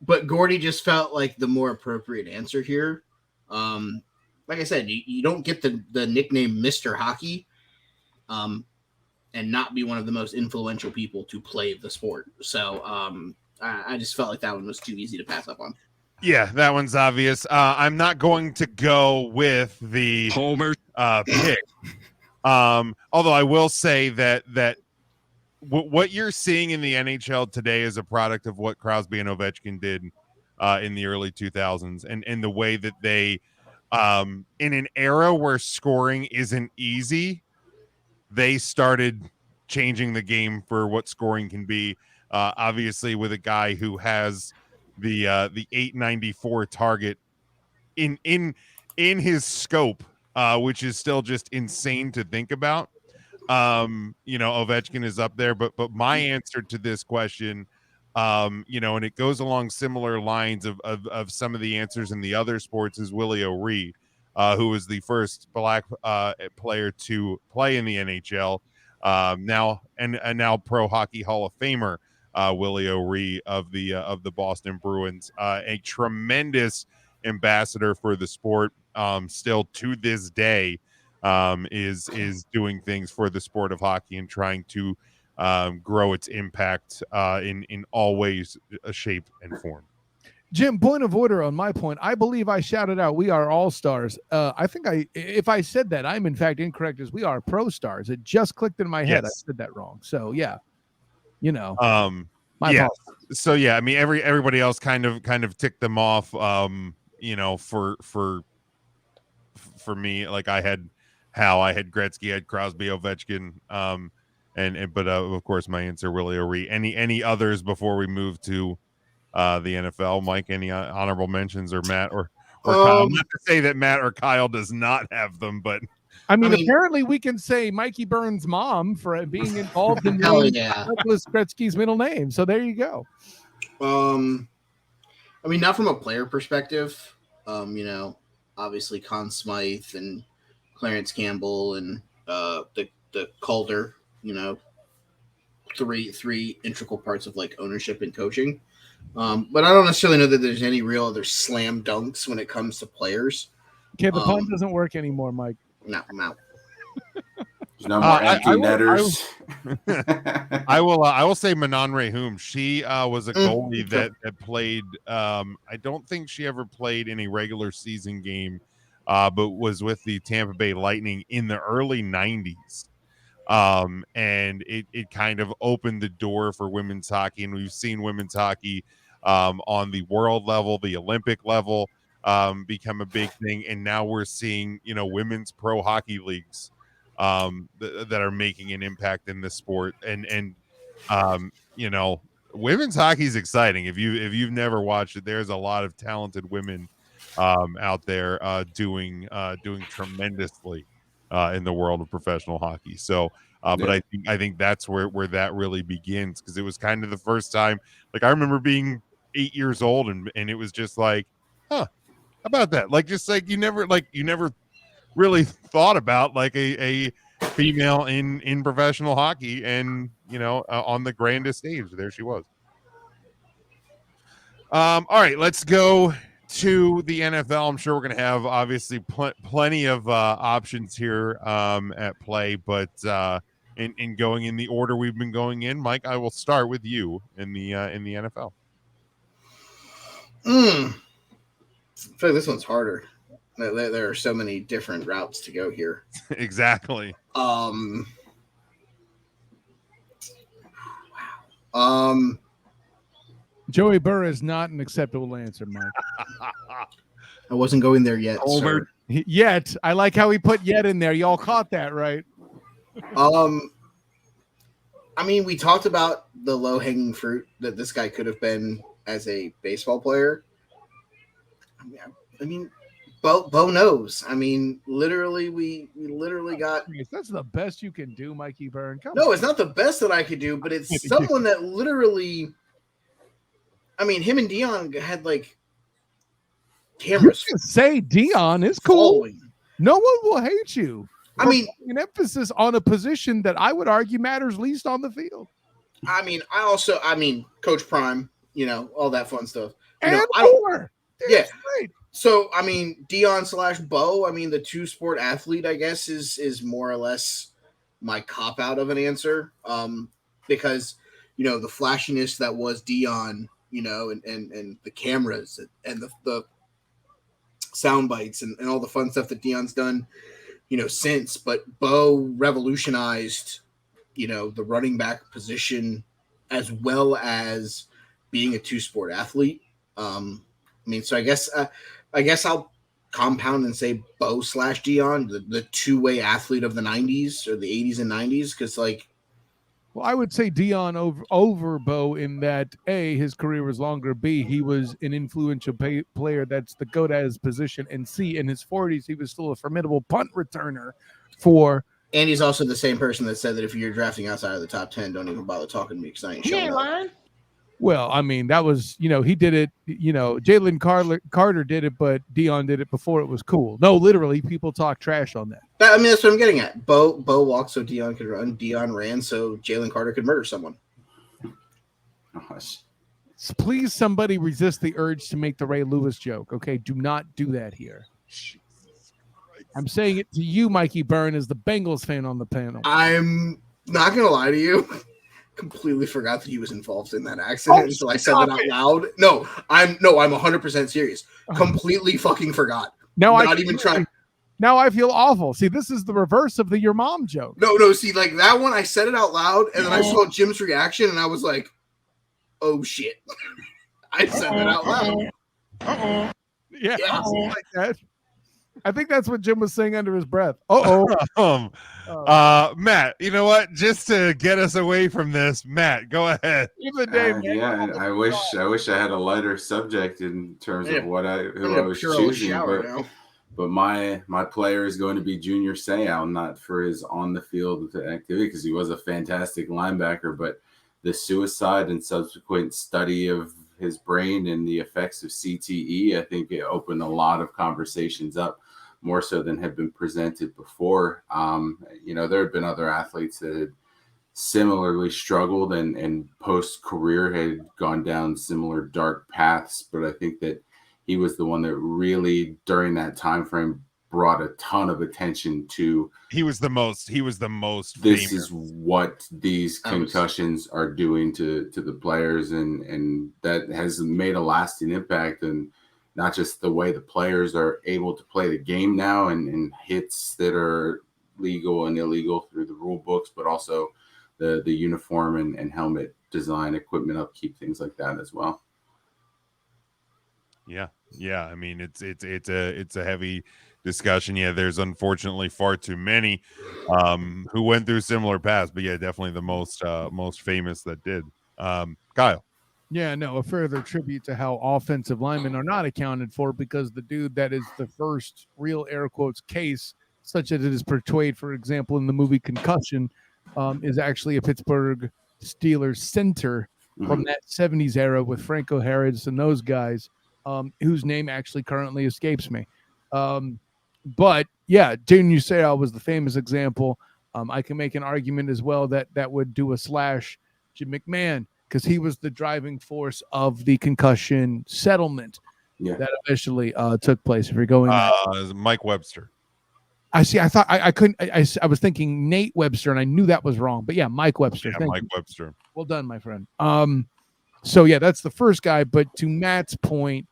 But Gordie just felt like the more appropriate answer here. Like I said, you don't get the nickname Mr. Hockey and not be one of the most influential people to play the sport. So I just felt like that one was too easy to pass up on.
Yeah, that one's obvious. I'm not going to go with the
Homer
pick. Although I will say that what you're seeing in the NHL today is a product of what Crosby and Ovechkin did in the early 2000s, and the way that they, in an era where scoring isn't easy, they started changing the game for what scoring can be. Obviously, with a guy who has the 894 target in his scope, which is still just insane to think about. Ovechkin is up there, but my answer to this question, and it goes along similar lines of some of the answers in the other sports, is Willie O'Ree, who was the first black player to play in the NHL. Now Pro Hockey Hall of Famer, Willie O'Ree of the Boston Bruins, a tremendous ambassador for the sport, still to this day. Is doing things for the sport of hockey and trying to grow its impact in all ways, shape, and form.
Jim, point of order on my point. I believe I shouted out, "We are all stars." I think if I said that, I'm in fact incorrect, as we are pro stars. It just clicked in my head.
Yes.
I said that wrong. So yeah, my
yeah.
apologies.
So yeah, I mean, everybody else kind of ticked them off. For me, like I had Gretzky, I had Crosby, Ovechkin, but of course my answer Willie O'Ree. Any others before we move to the NFL? Mike, any honorable mentions, or Matt or Kyle? Not to say that Matt or Kyle does not have them, but
I mean, apparently we can say Mikey Burns' mom for being involved in Douglas Gretzky's middle name. So there you go.
I mean, not from a player perspective. Obviously Conn Smythe and Clarence Campbell and the Calder, three integral parts of like ownership and coaching. But I don't necessarily know that there's any real other slam dunks when it comes to players.
Okay, the pun doesn't work anymore, Mike.
No, I'm out.
There's no more empty netters.
I will say Manon Rehum. She was a goalie that played. I don't think she ever played in a regular season game, but was with the Tampa Bay Lightning in the early 90s. And it kind of opened the door for women's hockey, and we've seen women's hockey on the world level, the Olympic level, become a big thing, and now we're seeing women's pro hockey leagues that are making an impact in this sport, and women's hockey is exciting. If you've never watched it, there's a lot of talented women out there doing tremendously in the world of professional hockey. So but I think that's where that really begins, because it was kind of the first time, like I remember being 8 years old and it was just like, huh, how about that? Like, just like you never really thought about like a female in professional hockey, and on the grandest stage, there she was. All right, let's go to the NFL. I'm sure we're going to have obviously plenty of options here at play, but in going in the order we've been going in. Mike, I will start with you in the NFL.
I feel like this one's harder. There are so many different routes to go here.
Exactly.
Joey Burr is not an acceptable answer, Mike.
I wasn't going there yet.
Over.
Yet. I like how he put yet in there. Y'all caught that, right?
I mean, we talked about the low-hanging fruit that this guy could have been as a baseball player. I mean, Bo knows. I mean, literally, we literally got.
That's the best you can do, Mikey Byrne. Come
No,
on.
It's not the best that I could do, but it's someone that literally. I mean, him and Dion had like cameras.
You can say Dion is cool.
Following.
No one will hate you.
I mean,
an emphasis on a position that I would argue matters least on the field.
I mean, Coach Prime, all that fun stuff.
And more.
Yeah.
Great.
So, I mean, Dion / Bo, I mean, the two-sport athlete, I guess, is more or less my cop-out of an answer. Because, the flashiness that was Dion, and the cameras and the sound bites and all the fun stuff that Dion's done, since. But Bo revolutionized, the running back position as well as being a two-sport athlete. I mean, so I guess I'll compound and say Bo / Dion, the two-way athlete of the 90s or the 80s and 90s, because
well, I would say Dion over Bo in that A, his career was longer, B, he was an influential player that's the GOAT at his position, and C, in his 40s, he was still a formidable punt returner for.
And he's also the same person that said that if you're drafting outside of the top 10, don't even bother talking to me because I ain't showing up.
Well, I mean, that was, he did it, Jalen Carter did it, but Dion did it before it was cool. No, literally, people talk trash on that.
I mean, that's what I'm getting at. Bo walked so Dion could run. Dion ran so Jalen Carter could murder someone.
Gosh.
Please, somebody resist the urge to make the Ray Lewis joke, okay? Do not do that here. I'm saying it to you, Mikey Byrne, as the Bengals fan on the panel.
I'm not going to lie to you. Completely forgot that he was involved in that accident until I said that out loud. No, I'm 100% serious. Completely fucking forgot.
No,
not even trying.
Now I feel awful. See, this is the reverse of the your mom joke.
No. See, like that one, I said it out loud, and then I saw Jim's reaction, and I was like, "Oh shit!" I said that out loud.
Yeah.
Yeah.
Like that. I think that's what Jim was saying under his breath.
Matt, you know what? Just to get us away from this, Matt, go ahead.
I wish I had a lighter subject in terms of who I was choosing. But my player is going to be Junior Seau, not for his on the field activity because he was a fantastic linebacker, but the suicide and subsequent study of his brain and the effects of CTE, I think it opened a lot of conversations up, more so than had been presented before. There had been other athletes that had similarly struggled and post-career had gone down similar dark paths, but I think that he was the one that really, during that time frame, brought a ton of attention to.
He was the most.
This famous. Is what these concussions are doing to the players, and that has made a lasting impact. And not just the way the players are able to play the game now, and hits that are legal and illegal through the rule books, but also the uniform and helmet design, equipment upkeep, things like that as well.
Yeah. I mean, it's a heavy discussion. Yeah, there's unfortunately far too many who went through similar paths, but yeah, definitely the most famous that did. Kyle.
Yeah, no, a further tribute to how offensive linemen are not accounted for, because the dude that is the first real air quotes case, such as it is portrayed, for example, in the movie Concussion, is actually a Pittsburgh Steelers center from that 70s era with Franco Harris and those guys, whose name actually currently escapes me. But yeah, Junior Seau was the famous example. I can make an argument as well that would do a slash Jim McMahon, because he was the driving force of the concussion settlement that eventually took place. If you're going,
Mike Webster.
I see. I thought I couldn't. I was thinking Nate Webster, and I knew that was wrong. But yeah, Mike Webster.
Yeah,
Thank
Mike
you.
Webster.
Well done, my friend. So yeah, that's the first guy. But to Matt's point,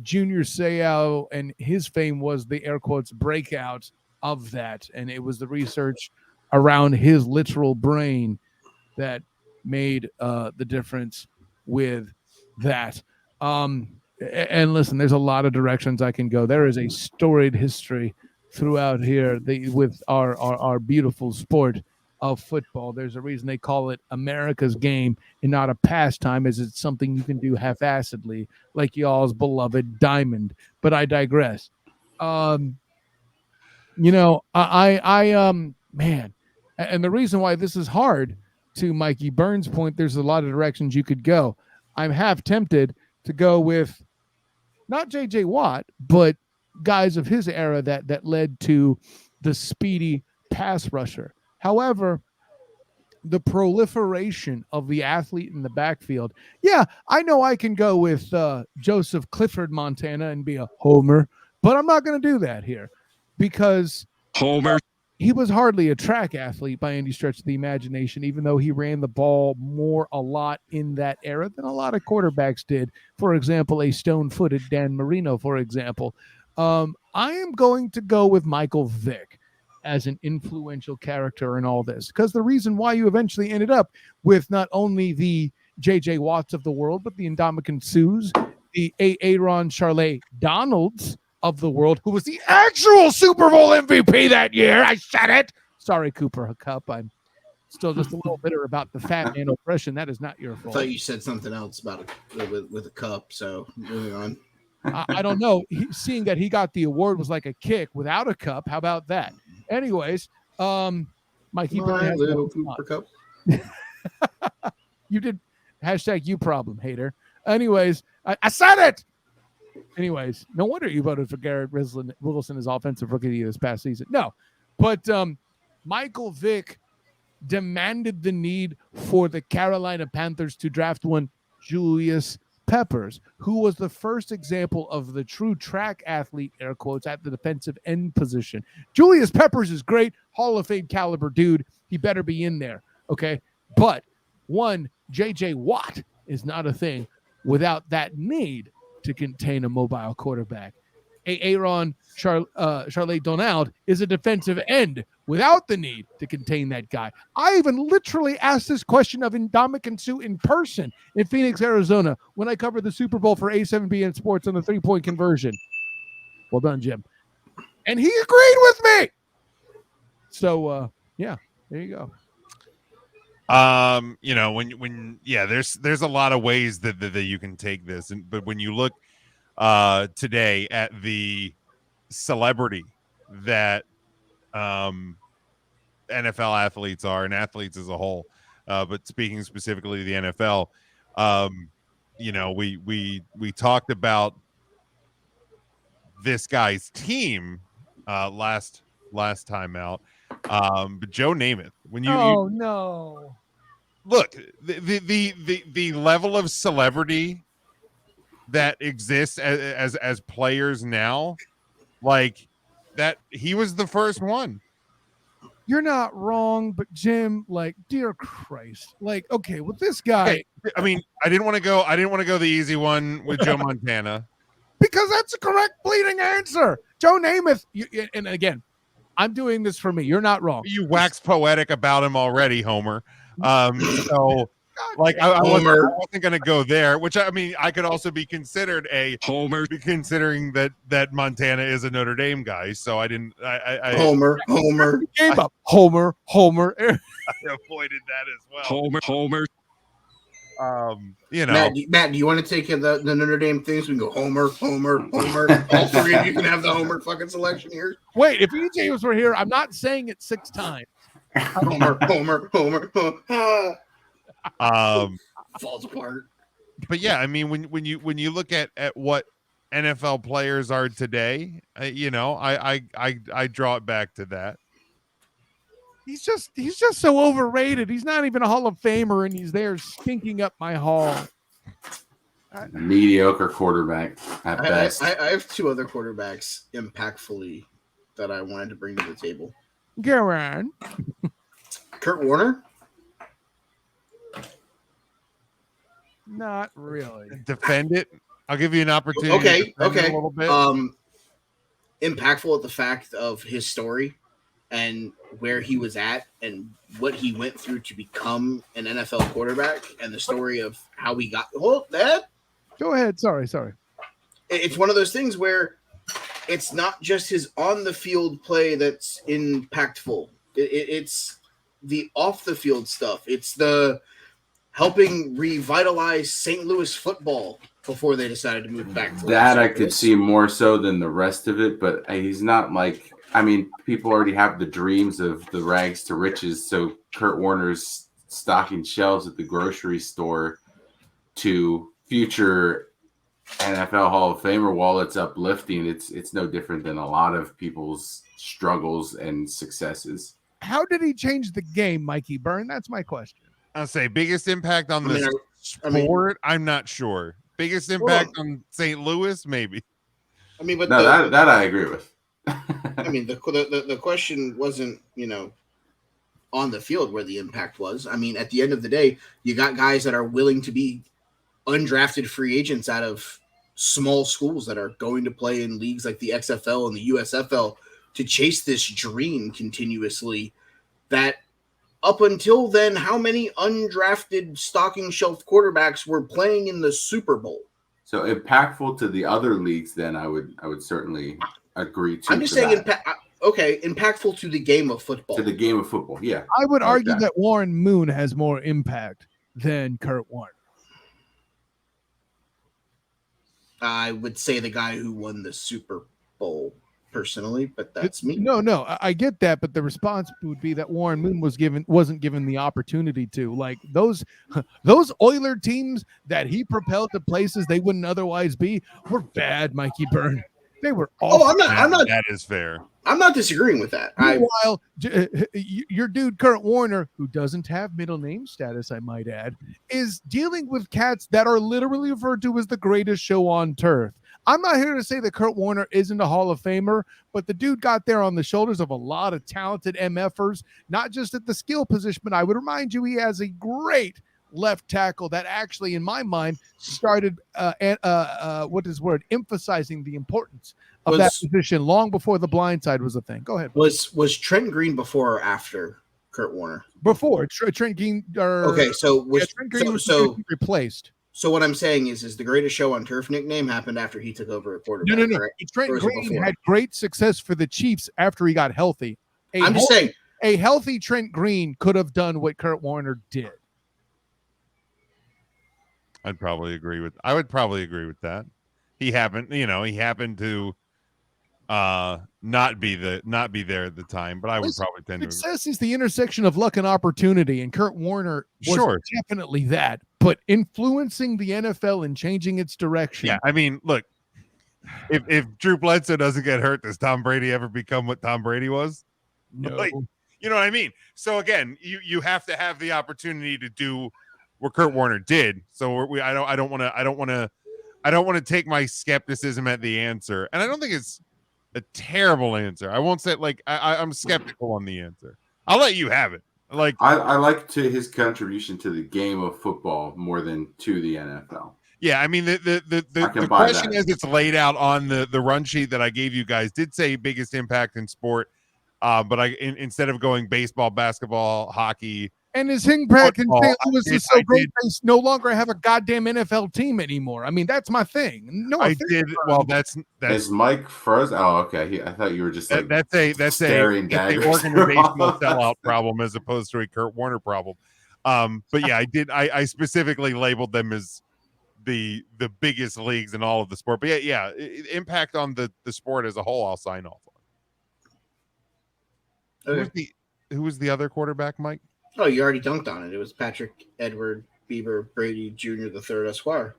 Junior Seau and his fame was the air quotes breakout of that, and it was the research around his literal brain that made the difference with that. And listen, there's a lot of directions I can go. There is a storied history throughout here with our beautiful sport of football. There's a reason they call it America's game and not a pastime, as it's something you can do half-assedly, like y'all's beloved diamond. But I digress. Man, and the reason why this is hard, to Mikey Burns' point, there's a lot of directions you could go. I'm half tempted to go with not J.J. Watt, but guys of his era that led to the speedy pass rusher. However, the proliferation of the athlete in the backfield. Yeah, I know I can go with Joseph Clifford Montana and be a homer, but I'm not going to do that here because
Homer.
He was hardly a track athlete by any stretch of the imagination, even though he ran the ball a lot in that era than a lot of quarterbacks did. For example, a stone-footed Dan Marino, for example. I am going to go with Michael Vick as an influential character in all this, because the reason why you eventually ended up with not only the J.J. Watts of the world, but the Ndamukong Suhs, the Aaron Charlet Donalds of the world, who was the actual Super Bowl MVP that year. I said it. Sorry, Cooper Kupp. I'm still just a little bitter about the fat man oppression. That is not your
I
fault.
thought you said something else about with a cup. So moving on.
I don't know. Seeing that he got the award was like a kick without a cup. How about that? Anyways, Mikey Burns has
little Cooper Kupp.
You did hashtag you problem, hater. Anyways, I said it. Anyways, no wonder you voted for Garrett Wilson as offensive rookie of the year this past season. No, but Michael Vick demanded the need for the Carolina Panthers to draft one Julius Peppers, who was the first example of the true track athlete, air quotes, at the defensive end position. Julius Peppers is great, Hall of Fame caliber dude. He better be in there, okay? But one, J.J. Watt is not a thing without that need to contain a mobile quarterback. Aaron Charlet Donald is a defensive end without the need to contain that guy. I even literally asked this question of Ndamukong Suh in person in Phoenix, Arizona, when I covered the Super Bowl for A7BN Sports on the three-point conversion. Well done, Jim. And he agreed with me. So, yeah, there you go.
There's a lot of ways that you can take this, but when you look today at the celebrity that NFL athletes are, and athletes as a whole, but speaking specifically of the NFL, we talked about this guy's team last time out, but Joe Namath, when you
no.
Look, the level of celebrity that exists as players now, like that, he was the first one.
You're not wrong, but Jim, like, dear Christ, like, okay, with this guy,
Okay. I mean, I didn't want to go the easy one with Joe Montana,
because that's the correct bleeding answer. Joe Namath, and again, I'm doing this for me. You're not wrong.
You wax poetic about him already, Homer. So like I wasn't going to go there, which I mean, I could also be considered a Homer, considering that Montana is a Notre Dame guy. So I didn't. I
Homer.
Game up. Homer.
I avoided that as well.
Homer.
Matt, do you want to take the Notre Dame things? We can go Homer. All three of you can have the Homer fucking selection here.
Wait, if EJ were here, I'm not saying it 6 times.
Homer. Falls apart.
But yeah, I mean, when you look at what NFL players are today, I draw it back to that.
He's just so overrated. He's not even a Hall of Famer, and he's there stinking up my hall.
Mediocre quarterback at best.
I have 2 other quarterbacks impactfully that I wanted to bring to the table.
Go on.
Kurt Warner.
Not really.
Defend it. I'll give you an opportunity.
Okay,
to defend it
okay.
a little bit.
Impactful at the fact of his story and where he was at and what he went through to become an NFL quarterback, and the story of how he got. Hold that.
Go ahead. Sorry.
It's one of those things where it's not just his on the field play that's impactful. It's the off the field stuff. It's the helping revitalize St. Louis football before they decided to move back to
That
Los
I could
Angeles.
see more so than the rest of it, but he's not like, I mean, people already have the dreams of the rags to riches. So Kurt Warner's stocking shelves at the grocery store to future NFL Hall of Famer, while it's uplifting, it's no different than a lot of people's struggles and successes.
How did he change the game, Mikey Byrne? That's my question.
I'll say biggest impact on the sport. I'm not sure. Biggest impact on St. Louis, maybe.
I mean, but
no, that I agree with.
I mean, the question wasn't, on the field where the impact was. I mean, at the end of the day, you got guys that are willing to be undrafted free agents out of small schools that are going to play in leagues like the XFL and the USFL to chase this dream continuously. That up until then, how many undrafted stocking shelf quarterbacks were playing in the Super Bowl?
So impactful to the other leagues, then I would certainly agree to.
I'm just saying, impactful to the game of football.
To the game of football, yeah.
I would argue that Warren Moon has more impact than Kurt Warner.
I would say the guy who won the Super Bowl personally, but that's me.
No, I get that, but the response would be that Warren Moon wasn't given the opportunity to. Like those Oiler teams that he propelled to places they wouldn't otherwise be were bad, Mikey Byrne. They were awful.
I'm not.
That is fair.
I'm not disagreeing with that.
Meanwhile, your dude Kurt Warner, who doesn't have middle name status, I might add, is dealing with cats that are literally referred to as the greatest show on turf. I'm not here to say that Kurt Warner isn't a Hall of Famer, but the dude got there on the shoulders of a lot of talented MFers, not just at the skill position, but I would remind you he has a great left tackle that actually, in my mind, started emphasizing the importance of that position long before the blind side was a thing. Go ahead.
Was Trent Green before or after Kurt Warner?
Before Trent Green. Trent Green was replaced.
So what I'm saying is the greatest show on turf nickname happened after he took over at quarterback.
No. Right? Trent Green had great success for the Chiefs after he got healthy.
I'm just saying
a healthy Trent Green could have done what Kurt Warner did.
I would probably agree with that. He happened to not be there at the time, but I would probably tend to.
Success is the intersection of luck and opportunity, and Kurt Warner was definitely that. But influencing the NFL and changing its direction.
Yeah, I mean, look, if Drew Bledsoe doesn't get hurt, does Tom Brady ever become what Tom Brady was?
No.
Like, you know what I mean? So again, you have to have the opportunity to do what Kurt Warner did. So I don't want to take my skepticism at the answer, and I don't think it's a terrible answer. I won't say I'm skeptical on the answer. I'll let you have it. Like
I like his contribution to the game of football more than to the NFL.
Yeah, I mean the question as it's laid out on the run sheet that I gave you guys did say biggest impact in sport, but instead of going baseball, basketball, hockey.
And his impact in St. Louis is so great they no longer have a goddamn NFL team anymore. I mean, that's my thing. No,
I did. Well, that's
is Mike froze. Oh, okay. I thought you were just like
that's a organizational sellout problem as opposed to a Kurt Warner problem. But yeah, I did. I specifically labeled them as the biggest leagues in all of the sport. But yeah, impact on the sport as a whole, I'll sign off on. Okay. Who was the other quarterback, Mike?
Oh, you already dunked on it. It was Patrick Edward Bieber Brady Jr. the third Esquire.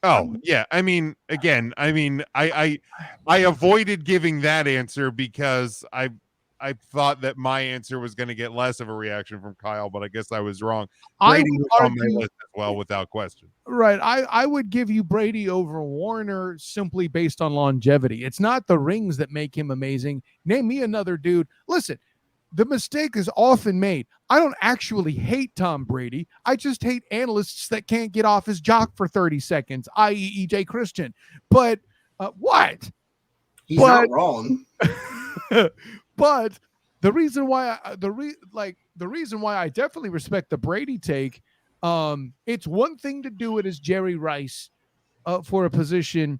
Oh yeah, I mean, again, I avoided giving that answer because I I thought that my answer was going to get less of a reaction from Kyle, but I guess I was wrong.
I
Brady
would
was on my
argue-
list as well, without question.
Right. I would give you Brady over Warner simply based on longevity. It's not the rings that make him amazing. Name me another dude. Listen, the mistake is often made. I don't actually hate Tom Brady. I just hate analysts that can't get off his jock for 30 seconds, i.e. EJ Christian. But what?
He's not wrong.
But the reason why the reason why I definitely respect the Brady take, it's one thing to do it as Jerry Rice for a position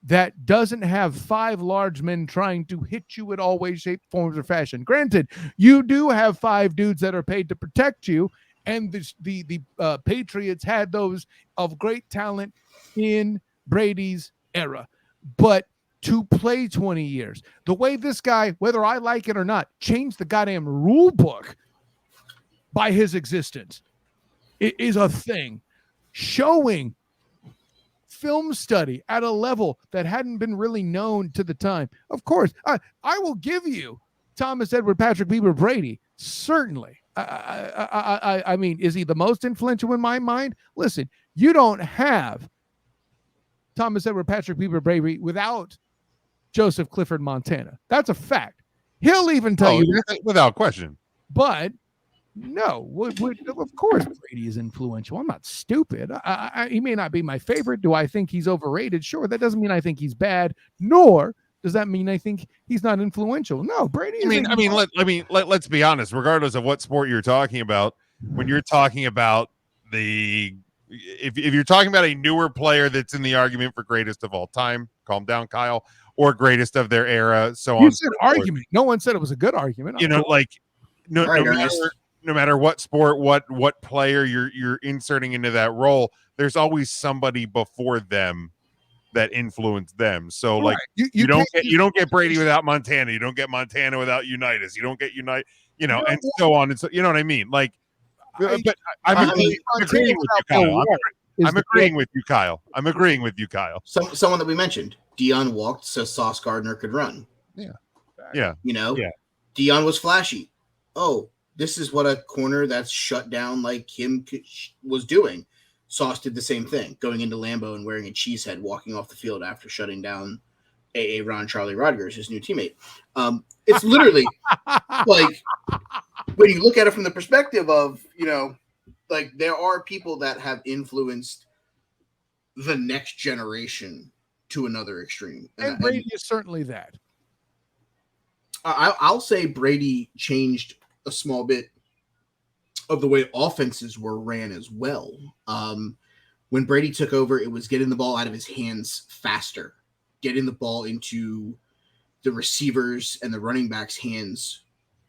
that doesn't have 5 large men trying to hit you in all ways, shape, forms, or fashion. Granted, you do have 5 dudes that are paid to protect you, and the Patriots had those of great talent in Brady's era. But to play 20 years, the way this guy, whether I like it or not, changed the goddamn rule book by his existence, it is a thing. Showing film study at a level that hadn't been really known to the time. Of course, I will give you Thomas Edward Patrick Bieber Brady. Certainly. I mean, is he the most influential in my mind? Listen, you don't have Thomas Edward Patrick Bieber Brady without Joseph Clifford Montana. That's a fact. He'll even tell you that.
Without question.
But no, of course Brady is influential. I'm not stupid. He may not be my favorite. Do I think he's overrated? Sure. That doesn't mean I think he's bad, nor does that mean I think he's not influential. No, Brady is.
Let's be honest. Regardless of what sport you're talking about, when you're talking about if you're talking about a newer player that's in the argument for greatest of all time, calm down, Kyle, or greatest of their era, so
you
on.
Said argument. No one said it was a good argument.
No matter what sport, what player you're inserting into that role, there's always somebody before them that influenced them. So like you don't get Brady without Montana. You don't get Montana without Unitas. You don't get and so on. And so you know what I mean? Like, I'm agreeing with you, Kyle. I'm agreeing with you, Kyle. I'm agreeing with you, Kyle.
Someone that we mentioned, Dion walked so Sauce Gardner could run.
Yeah.
Dion was flashy. Oh, this is what a corner that's shut down like him was doing. Sauce did the same thing, going into Lambeau and wearing a cheesehead, walking off the field after shutting down A.A. Ron Charlie Rodgers, his new teammate. It's literally like when you look at it from the perspective of, like there are people that have influenced the next generation to another extreme.
And Brady is certainly that.
I'll say Brady changed a small bit of the way offenses were ran as well. When Brady took over, it was getting the ball out of his hands faster, getting the ball into the receivers and the running backs' hands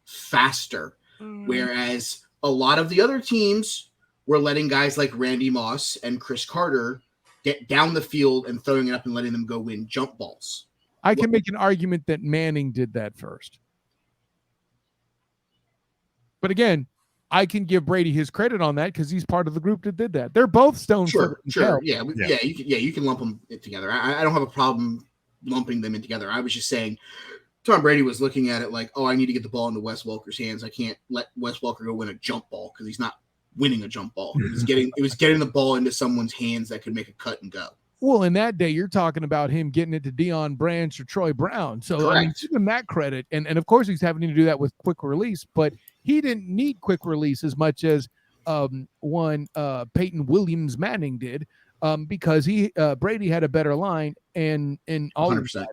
faster. Whereas a lot of the other teams were letting guys like Randy Moss and Chris Carter get down the field and throwing it up and letting them go win jump balls.
I can make an argument that Manning did that first. But again, I can give Brady his credit on that because he's part of the group that did that. They're both stone.
Sure. You can lump them together. I don't have a problem lumping them in together. I was just saying Tom Brady was looking at it like, oh, I need to get the ball into Wes Welker's hands. I can't let Wes Welker go win a jump ball because he's not winning a jump ball. It was getting the ball into someone's hands that could make a cut and go.
Well, in that day, you're talking about him getting it to Deion Branch or Troy Brown. So
correct.
I mean, give him that credit. And of course he's having to do that with quick release, but he didn't need quick release as much as one Peyton Williams Manning did, because Brady had a better line and all
100%.
of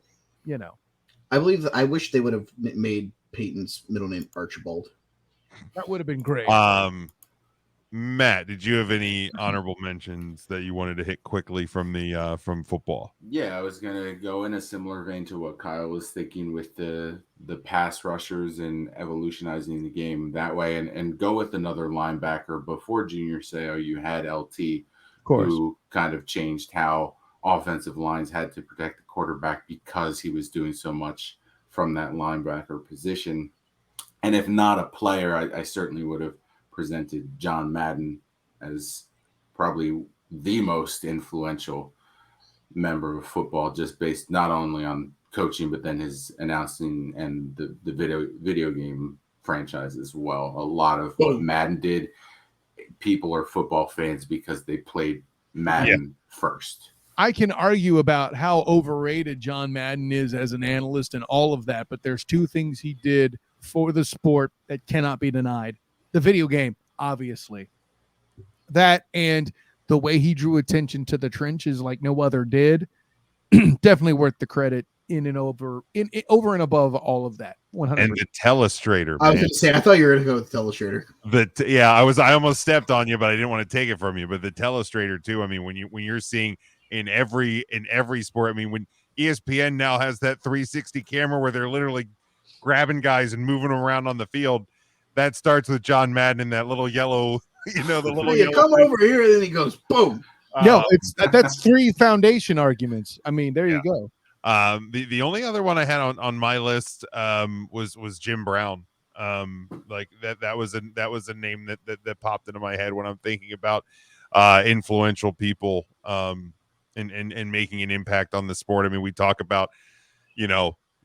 that,
I wish they would have made Peyton's middle name Archibald.
That would have been great.
Matt, did you have any honorable mentions that you wanted to hit quickly from from football?
Yeah, I was gonna go in a similar vein to what Kyle was thinking with the pass rushers and evolutionizing the game that way, and go with another linebacker. Before Junior Seau, you had LT, who kind of changed how offensive lines had to protect the quarterback because he was doing so much from that linebacker position. And if not a player, I certainly would have presented John Madden as probably the most influential member of football, just based not only on coaching, but then his announcing and the video game franchise as well. A lot of what Madden did, people are football fans because they played Madden first.
I can argue about how overrated John Madden is as an analyst and all of that, but there's two things he did for the sport that cannot be denied. The video game, obviously. That and the way he drew attention to the trenches like no other did, definitely worth the credit over and above all of that. 100%.
And the telestrator.
I was going to say, I thought you were going to go with telestrator.
I almost stepped on you, but I didn't want to take it from you. But the telestrator too. I mean, when you're seeing in every sport, I mean, when ESPN now has that 360 camera where they're literally grabbing guys and moving them around on the field, that starts with John Madden in that little yellow, the little yellow
come over here, and then he goes boom.
No, that's 3 foundation arguments. I mean, there you go.
The only other one I had on my list was Jim Brown. Like that was a name that popped into my head when I'm thinking about influential people and making an impact on the sport. I mean, we talk about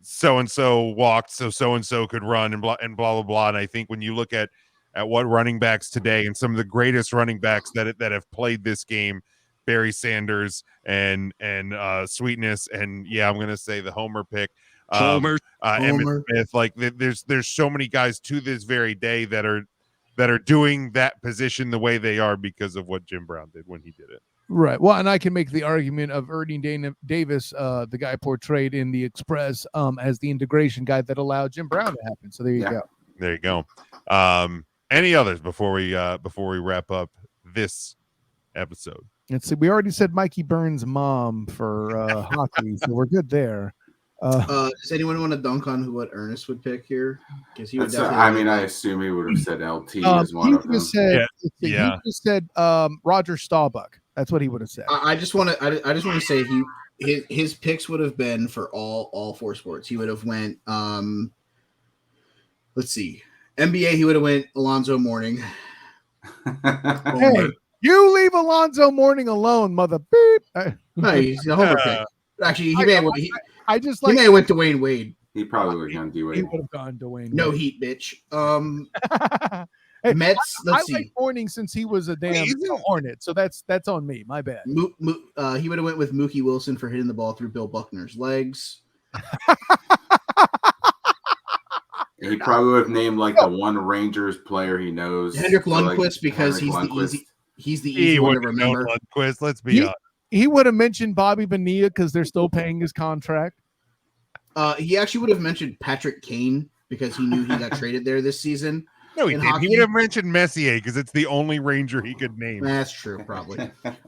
so and so walked so and so could run and blah blah blah. And I think when you look at what running backs today and some of the greatest running backs that have played this game, Barry Sanders and Sweetness, and I'm going to say the Homer pick, Emmitt Smith. Like there's so many guys to this very day that are doing that position the way they are because of what Jim Brown did when he did it.
Right. Well, and I can make the argument of Ernie Davis, the guy portrayed in The Express, as the integration guy that allowed Jim Brown to happen. So there you go.
There you go. Any others before we wrap up this episode?
Let's see. We already said Mikey Burns' mom for hockey, so we're good there.
Does anyone want to dunk on what Ernest would pick here? Because he would
I assume he would have said LT as one of them.
He just said Roger Staubach. That's what he would have said.
I just want to say his picks would have been for all 4 sports. He would have went. Let's see. NBA, he would have went Alonzo Mourning.
Hey, you leave Alonzo Mourning alone, mother beep.
No, he's a Homer pick. Actually, he may have went Dwayne Wade.
He probably would have gone D Wade.
He would have gone Dwayne Wade.
No heat, bitch. Hey, Mets. Let's see.
Like Mourning since he was a damn Hornet, so that's on me. My bad.
He would have went with Mookie Wilson for hitting the ball through Bill Buckner's legs.
He probably would have named like the one Rangers player he knows,
Hendrik Lundqvist, because he's the easy one to remember.
Lundqvist, let's be honest.
He would have mentioned Bobby Bonilla because they're still paying his contract.
He actually would have mentioned Patrick Kane because he knew he got traded there this season.
No, he didn't. He would have mentioned Messier because it's the only Ranger he could name.
That's true, probably.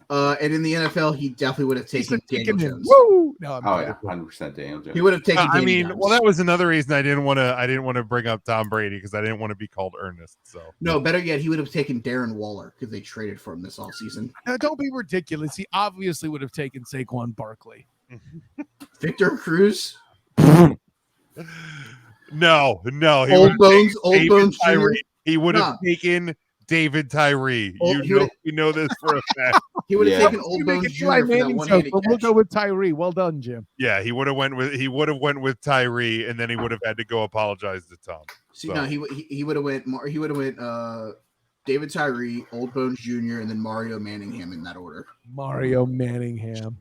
And in the NFL, he definitely would have taken Daniel Jones.
Woo! No,
100% Daniel Jones.
He would have taken.
That was another reason I didn't want to bring up Tom Brady because I didn't want to be called Ernest. So
no, better yet, he would have taken Darren Waller because they traded for him this offseason.
No, don't be ridiculous. He obviously would have taken Saquon Barkley.
Victor Cruz.
No.
Old Bones Jr.
He would have taken David Tyree. You know this for a fact.
He would have taken Old Bones Jr. for that one-handed catch.
We'll go with Tyree. Well done, Jim.
Yeah, he would have went with Tyree, and then he would have had to go apologize to Tom.
No, he would have went. He would have went. David Tyree, Old Bones Jr., and then Mario Manningham in that order.
Mario Manningham.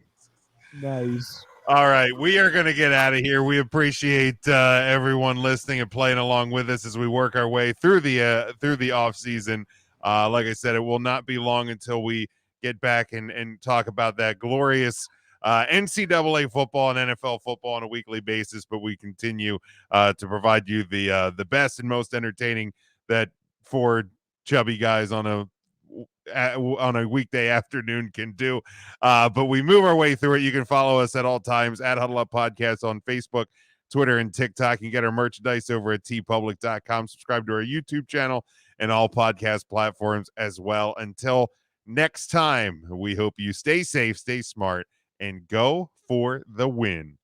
Nice.
All right, we are going to get out of here. We appreciate everyone listening and playing along with us as we work our way through the off season. Like I said, it will not be long until we get back and talk about that glorious NCAA football and NFL football on a weekly basis. But we continue to provide you the best and most entertaining that 4 chubby guys on a weekday afternoon can do, but we move our way through it. You can follow us at all times at Huddle Up Podcast on Facebook, Twitter, and TikTok. You can get our merchandise over at tpublic.com. Subscribe to our YouTube channel and all podcast platforms as well. Until next time, we hope you stay safe, stay smart, and go for the win.